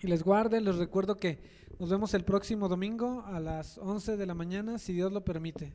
y les guarde. Les recuerdo que nos vemos el próximo domingo a las 11 de la mañana, si Dios lo permite.